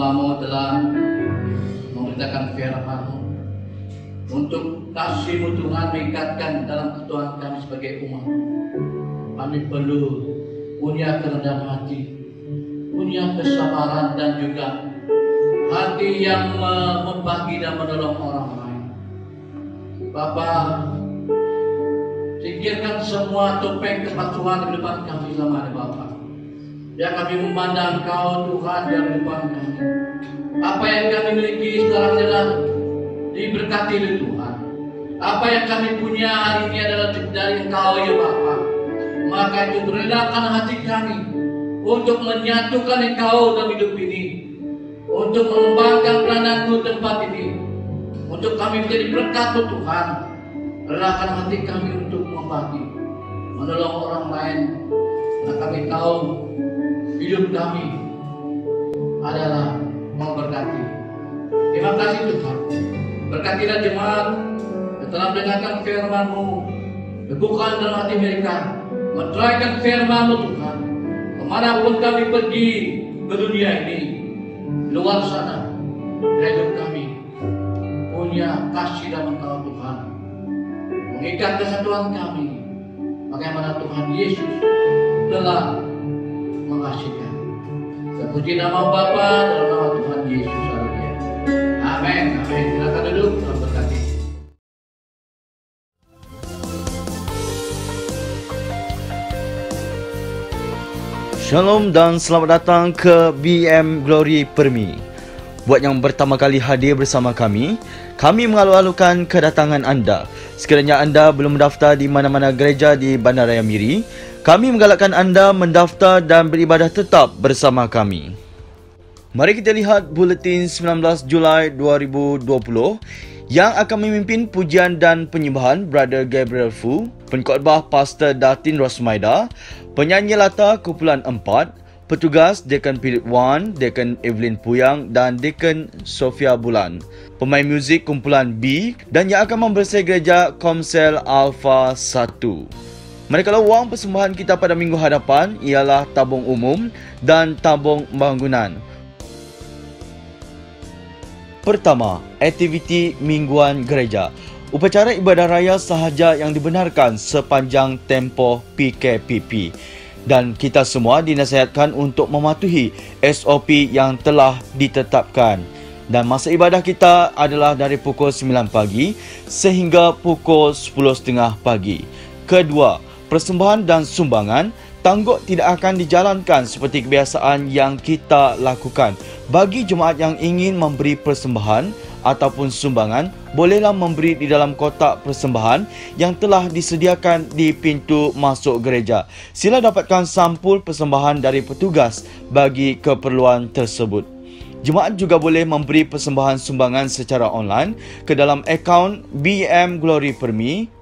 hamba-Mu telah memberitakan firman-Mu untuk kasih-Mu Tuhan meningkatkan dalam ketuhanan kami sebagai umat. Kami perlu punya kerendahan hati, punya kesabaran dan juga hati yang membagi dan menolong orang lain. Bapa, singkirkan semua topeng kepatuhan di depan kami selama ini Bapa. Ya kami memandang Kau Tuhan di depan kami. Apa yang kami miliki sekarang adalah diberkati oleh Tuhan. Apa yang kami punya hari ini adalah dari Engkau ya Bapa. Maka itu relakan hati kami untuk menyatukan Engkau dalam hidup ini, untuk mengembangkan peranan-Mu tempat ini, untuk kami menjadi berkat Tuhan. Relakan hati kami untuk membagi, menolong orang lain, karena kami tahu hidup kami adalah memberkati. Terima kasih Tuhan. Berkatilah jemaat yang telah mendengarkan firman-Mu, teguhkan dalam hati mereka, meneraikan firman-Mu Tuhan. Kemanapun kami pergi ke dunia ini, luar sana, hidup kami punya kasih dan Engkau Tuhan, mengikat kesatuan kami, bagaimana Tuhan Yesus telah mengasihi. Terpuji nama Bapa dalam nama Tuhan Yesus. Haleluya. Amin. Amin. Silakan duduk. Tuhan berkati.
Shalom dan selamat datang ke BM Glory Permi. Buat yang pertama kali hadir bersama kami mengalu-alukan kedatangan anda. Sekiranya anda belum mendaftar di mana-mana gereja di Bandaraya Miri, kami menggalakkan anda mendaftar dan beribadah tetap bersama kami. Mari kita lihat buletin 19 Julai 2020 yang akan memimpin pujian dan penyembahan Brother Gabriel Fu, pengkhotbah Pastor Datin Rosmaida, penyanyi latar kumpulan 4, petugas Deacon Philip Wan, Deacon Evelyn Puyang dan Deacon Sofia Bulan, pemain muzik kumpulan B dan yang akan membersih gereja Komsel Alpha 1. Manakala wang persembahan kita pada minggu hadapan ialah tabung umum dan tabung bangunan. Pertama, aktiviti mingguan gereja. Upacara ibadah raya sahaja yang dibenarkan sepanjang tempoh PKPP. Dan kita semua dinasihatkan untuk mematuhi SOP yang telah ditetapkan. Dan masa ibadah kita adalah dari pukul 9 pagi sehingga pukul 10.30 pagi. Kedua, persembahan dan sumbangan tangguk tidak akan dijalankan seperti kebiasaan yang kita lakukan. Bagi jemaat yang ingin memberi persembahan ataupun sumbangan, bolehlah memberi di dalam kotak persembahan yang telah disediakan di pintu masuk gereja. Sila dapatkan sampul persembahan dari petugas bagi keperluan tersebut. Jemaat juga boleh memberi persembahan sumbangan secara online ke dalam akaun BM Glory Permi.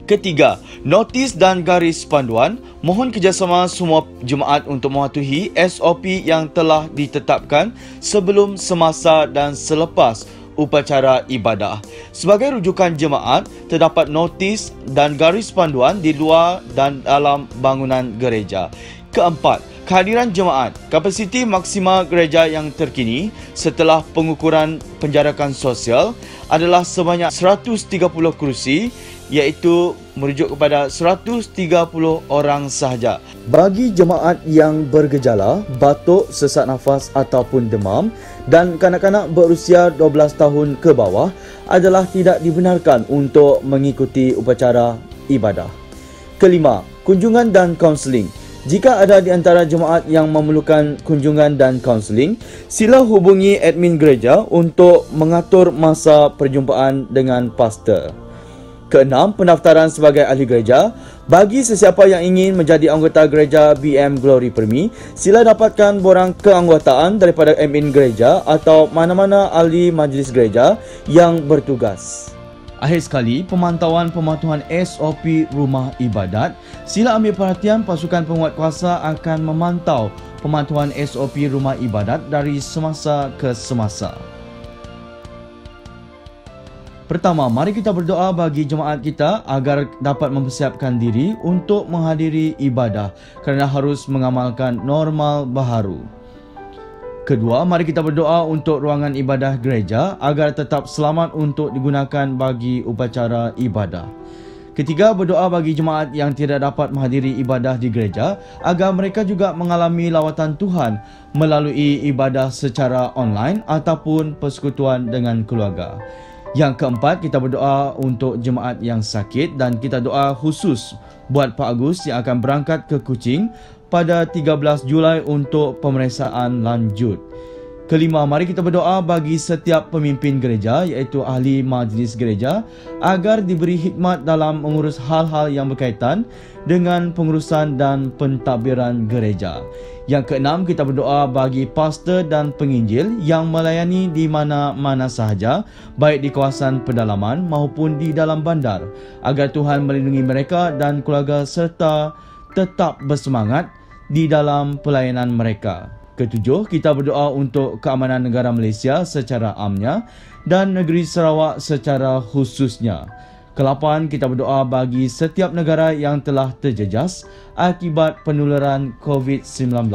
Ketiga, notis dan garis panduan. Mohon kerjasama semua jemaat untuk mematuhi SOP yang telah ditetapkan sebelum, semasa dan selepas upacara ibadah. Sebagai rujukan jemaat, terdapat notis dan garis panduan di luar dan dalam bangunan gereja. Keempat, kehadiran jemaat. Kapasiti maksima gereja yang terkini setelah pengukuran penjarakan sosial adalah sebanyak 130 kerusi, iaitu merujuk kepada 130 orang sahaja. Bagi jemaat yang bergejala, batuk, sesak nafas ataupun demam dan kanak-kanak berusia 12 tahun ke bawah adalah tidak dibenarkan untuk mengikuti upacara ibadah. Kelima, kunjungan dan kaunseling. Jika ada di antara jemaat yang memerlukan kunjungan dan kaunseling, sila hubungi admin gereja untuk mengatur masa perjumpaan dengan pastor. Keenam, pendaftaran sebagai ahli gereja. Bagi sesiapa yang ingin menjadi anggota gereja BM Glory Permi, sila dapatkan borang keanggotaan daripada admin gereja atau mana-mana ahli majlis gereja yang bertugas. Akhir sekali, pemantauan SOP rumah ibadat. Sila ambil perhatian, pasukan penguatkuasa akan memantau pemantauan SOP rumah ibadat dari semasa ke semasa. Pertama, mari kita berdoa bagi jemaat kita agar dapat mempersiapkan diri untuk menghadiri ibadah kerana harus mengamalkan normal baharu. Kedua, mari kita berdoa untuk ruangan ibadah gereja agar tetap selamat untuk digunakan bagi upacara ibadah. Ketiga, berdoa bagi jemaat yang tidak dapat menghadiri ibadah di gereja agar mereka juga mengalami lawatan Tuhan melalui ibadah secara online ataupun persekutuan dengan keluarga. Yang keempat, kita berdoa untuk jemaat yang sakit dan kita doa khusus buat Pak Agus yang akan berangkat ke Kuching pada 13 Julai untuk pemeriksaan lanjut. Kelima, mari kita berdoa bagi setiap pemimpin gereja iaitu ahli majlis gereja agar diberi hikmat dalam mengurus hal-hal yang berkaitan dengan pengurusan dan pentadbiran gereja. Yang keenam, kita berdoa bagi pastor dan penginjil yang melayani di mana-mana sahaja, baik di kawasan pedalaman maupun di dalam bandar, agar Tuhan melindungi mereka dan keluarga serta tetap bersemangat di dalam pelayanan mereka. Ketujuh, kita berdoa untuk keamanan negara Malaysia secara amnya dan negeri Sarawak secara khususnya. Kelapan, kita berdoa bagi setiap negara yang telah terjejas akibat penularan COVID-19.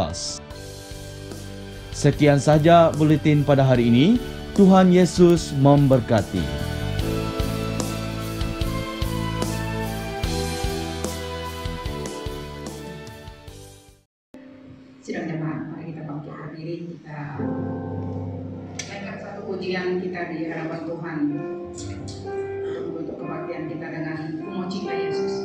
Sekian sahaja buletin pada hari ini. Tuhan Yesus memberkati.
Sidang jemaat, mari kita bangkit berdiri, kita naikkan satu pujian kita di hadapan Tuhan untuk kebaktian kita dengan memuji Yesus.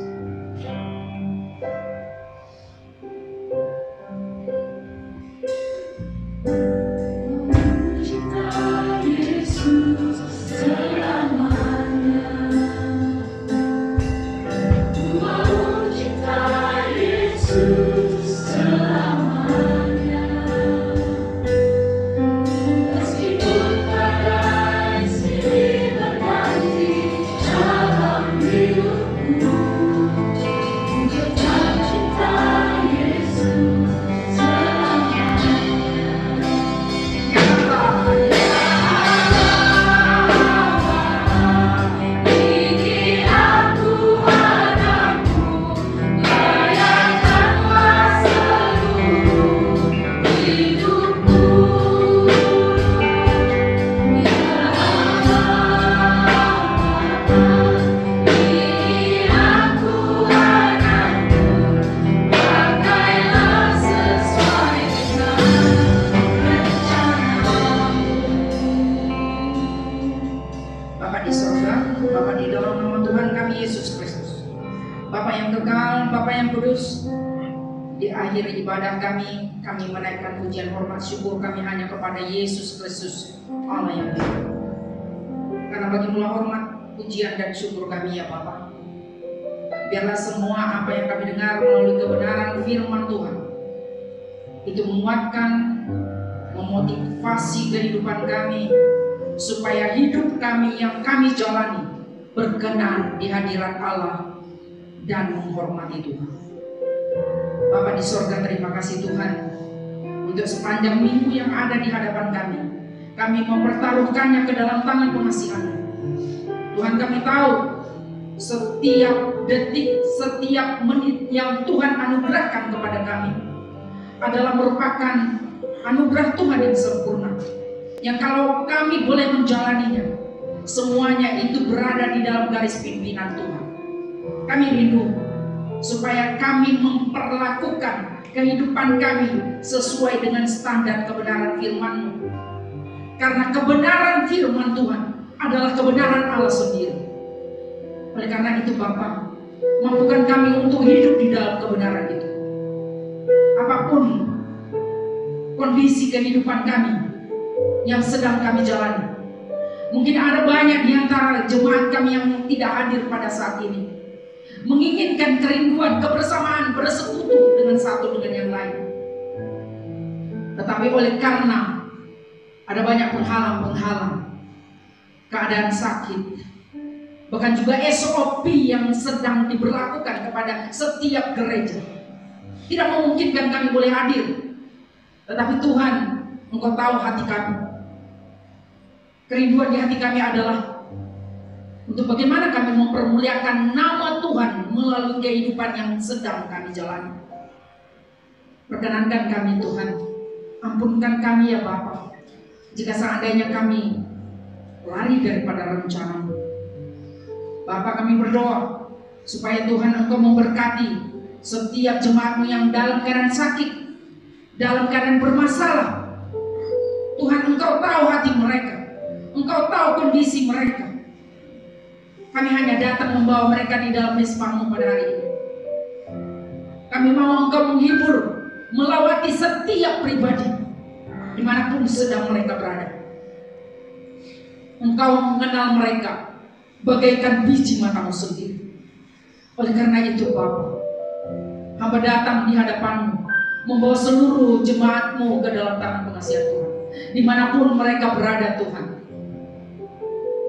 Di akhir ibadah kami menaikkan pujian hormat syukur kami hanya kepada Yesus Kristus Allah yang hidup. Karena bagimu hormat, pujian dan syukur kami ya Bapa. Biarlah semua apa yang kami dengar melalui kebenaran firman Tuhan itu menguatkan, memotivasi kehidupan kami supaya hidup kami yang kami jalani berkenan di hadirat Allah dan menghormati Tuhan. Bapa di sorga, terima kasih Tuhan untuk sepanjang minggu yang ada di hadapan kami. Kami mempertaruhkannya ke dalam tangan pengasihan-Mu. Tuhan, kami tahu setiap detik, setiap menit yang Tuhan anugerahkan kepada kami adalah merupakan anugerah Tuhan yang sempurna. Yang kalau kami boleh menjalaninya, semuanya itu berada di dalam garis pimpinan Tuhan. Kami rindu supaya kami memperlakukan kehidupan kami sesuai dengan standar kebenaran firman-Mu. Karena kebenaran firman Tuhan adalah kebenaran Allah sendiri. Oleh karena itu Bapa, mampukan kami untuk hidup di dalam kebenaran itu. Apapun kondisi kehidupan kami yang sedang kami jalani. Mungkin ada banyak di antara jemaat kami yang tidak hadir pada saat ini, menginginkan kerinduan, kebersamaan, bersekutu dengan satu dengan yang lain. Tetapi oleh karena ada banyak penghalang-penghalang, keadaan sakit, bahkan juga SOP yang sedang diberlakukan kepada setiap gereja, tidak memungkinkan kami boleh hadir. Tetapi Tuhan, Engkau tahu hati kami. Kerinduan di hati kami adalah untuk bagaimana kami mempermuliakan nama Tuhan melalui kehidupan yang sedang kami jalani. Perkenankan kami Tuhan, Ampunkan kami ya Bapa, jika seandainya kami lari daripada rencana-Mu. Bapa, kami berdoa supaya Tuhan Engkau memberkati setiap jemaat-Mu yang dalam keadaan sakit, dalam keadaan bermasalah. Tuhan, Engkau tahu hati mereka, Engkau tahu kondisi mereka. Kami hanya datang membawa mereka di dalam mezbah-Mu pada hari ini. Kami mau Engkau menghibur, melawati setiap pribadi dimanapun sedang mereka berada. Engkau mengenal mereka bagaikan biji mata-Mu sendiri. Oleh karena itu Bapa, hamba datang di hadapan-Mu, membawa seluruh jemaat-Mu ke dalam tangan pengasihan Tuhan, dimanapun mereka berada Tuhan.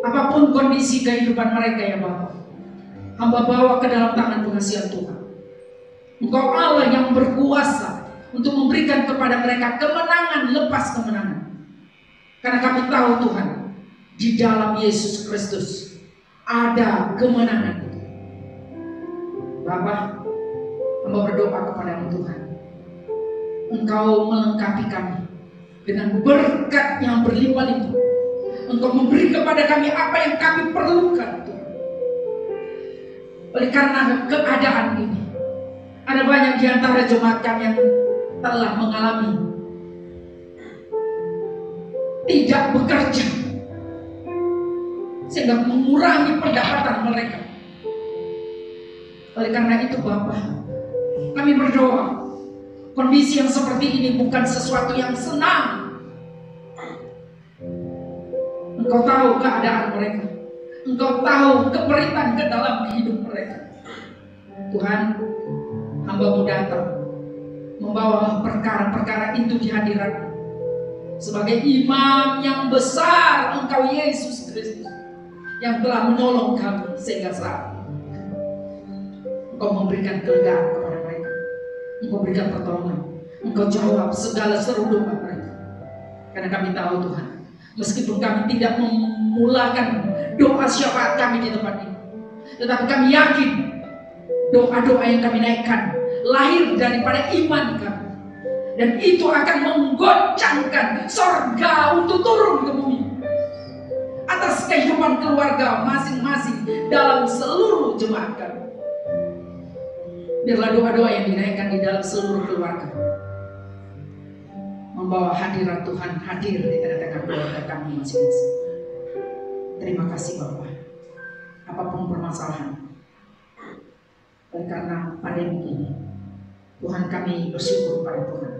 Apapun kondisi kehidupan mereka ya Bapa, hamba bawa ke dalam tangan pengasihan Tuhan. Engkau Allah yang berkuasa untuk memberikan kepada mereka kemenangan lepas kemenangan. Karena kami tahu Tuhan, di dalam Yesus Kristus ada kemenangan. Bapa, hamba berdoa kepada-Mu Tuhan, Engkau melengkapi kami dengan berkat yang berlimpah-limpah. Engkau memberi kepada kami apa yang kami perlukan Tuhan. Oleh karena keadaan ini, ada banyak di antara jemaat kami yang telah mengalami tidak bekerja, sehingga mengurangi pendapatan mereka. Oleh karena itu Bapak, kami berdoa, kondisi yang seperti ini bukan sesuatu yang senang. Engkau tahu keadaan mereka, Engkau tahu keperitan ke dalam hidup mereka. Tuhan, hamba-Mu datang membawa perkara-perkara itu di hadirat-Mu sebagai imam yang besar, Engkau Yesus Kristus yang telah menolong kami sehingga saat ini. Engkau memberikan kelegaan kepada mereka, Engkau berikan pertolongan, Engkau jawab segala seru doa mereka. Karena kami tahu Tuhan, meskipun kami tidak memulakan doa syafaat kami di tempat ini, tetapi kami yakin doa-doa yang kami naikkan lahir daripada iman kami, dan itu akan menggoncangkan sorga untuk turun ke bumi atas kehidupan keluarga masing-masing dalam seluruh jemaat kami. Biarlah doa-doa yang dinaikkan di dalam seluruh keluarga membawa hadirat Tuhan hadir di tengah-tengah keluarga kami masing-masing. Terima kasih Bapak. Apapun permasalahan, oleh karena pandemi ini, Tuhan kami bersyukur pada Tuhan.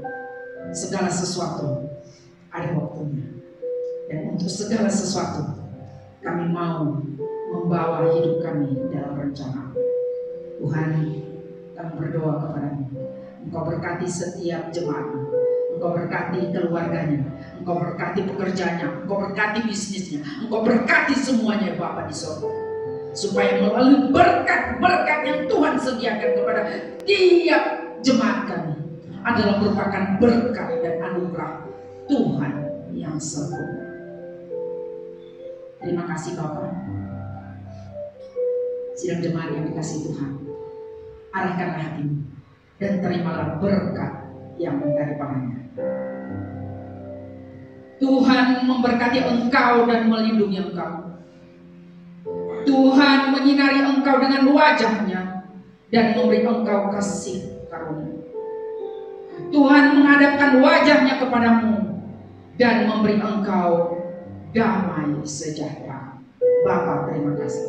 Segala sesuatu ada waktunya, dan untuk segala sesuatu kami mau membawa hidup kami dalam rencana. Tuhan, kami berdoa kepada-Mu, Engkau berkati setiap jemaat-Mu, Engkau berkati keluarganya, Engkau berkati pekerjaannya, Engkau berkati bisnisnya, Engkau berkati semuanya Bapa di surga, supaya melalui berkat-berkat yang Tuhan sediakan kepada tiap jemaat kami adalah merupakan berkat dan anugerah Tuhan yang sempurna. Terima kasih Bapak. Sidang jemaat yang dikasihi Tuhan, arahkanlah hatimu dan terimalah berkat yang daripadanya. Tuhan memberkati engkau dan melindungi engkau. Tuhan menyinari engkau dengan wajah-Nya dan memberi engkau kasih karunia. Tuhan menghadapkan wajah-Nya kepadamu dan memberi engkau damai sejahtera. Bapa, terima kasih.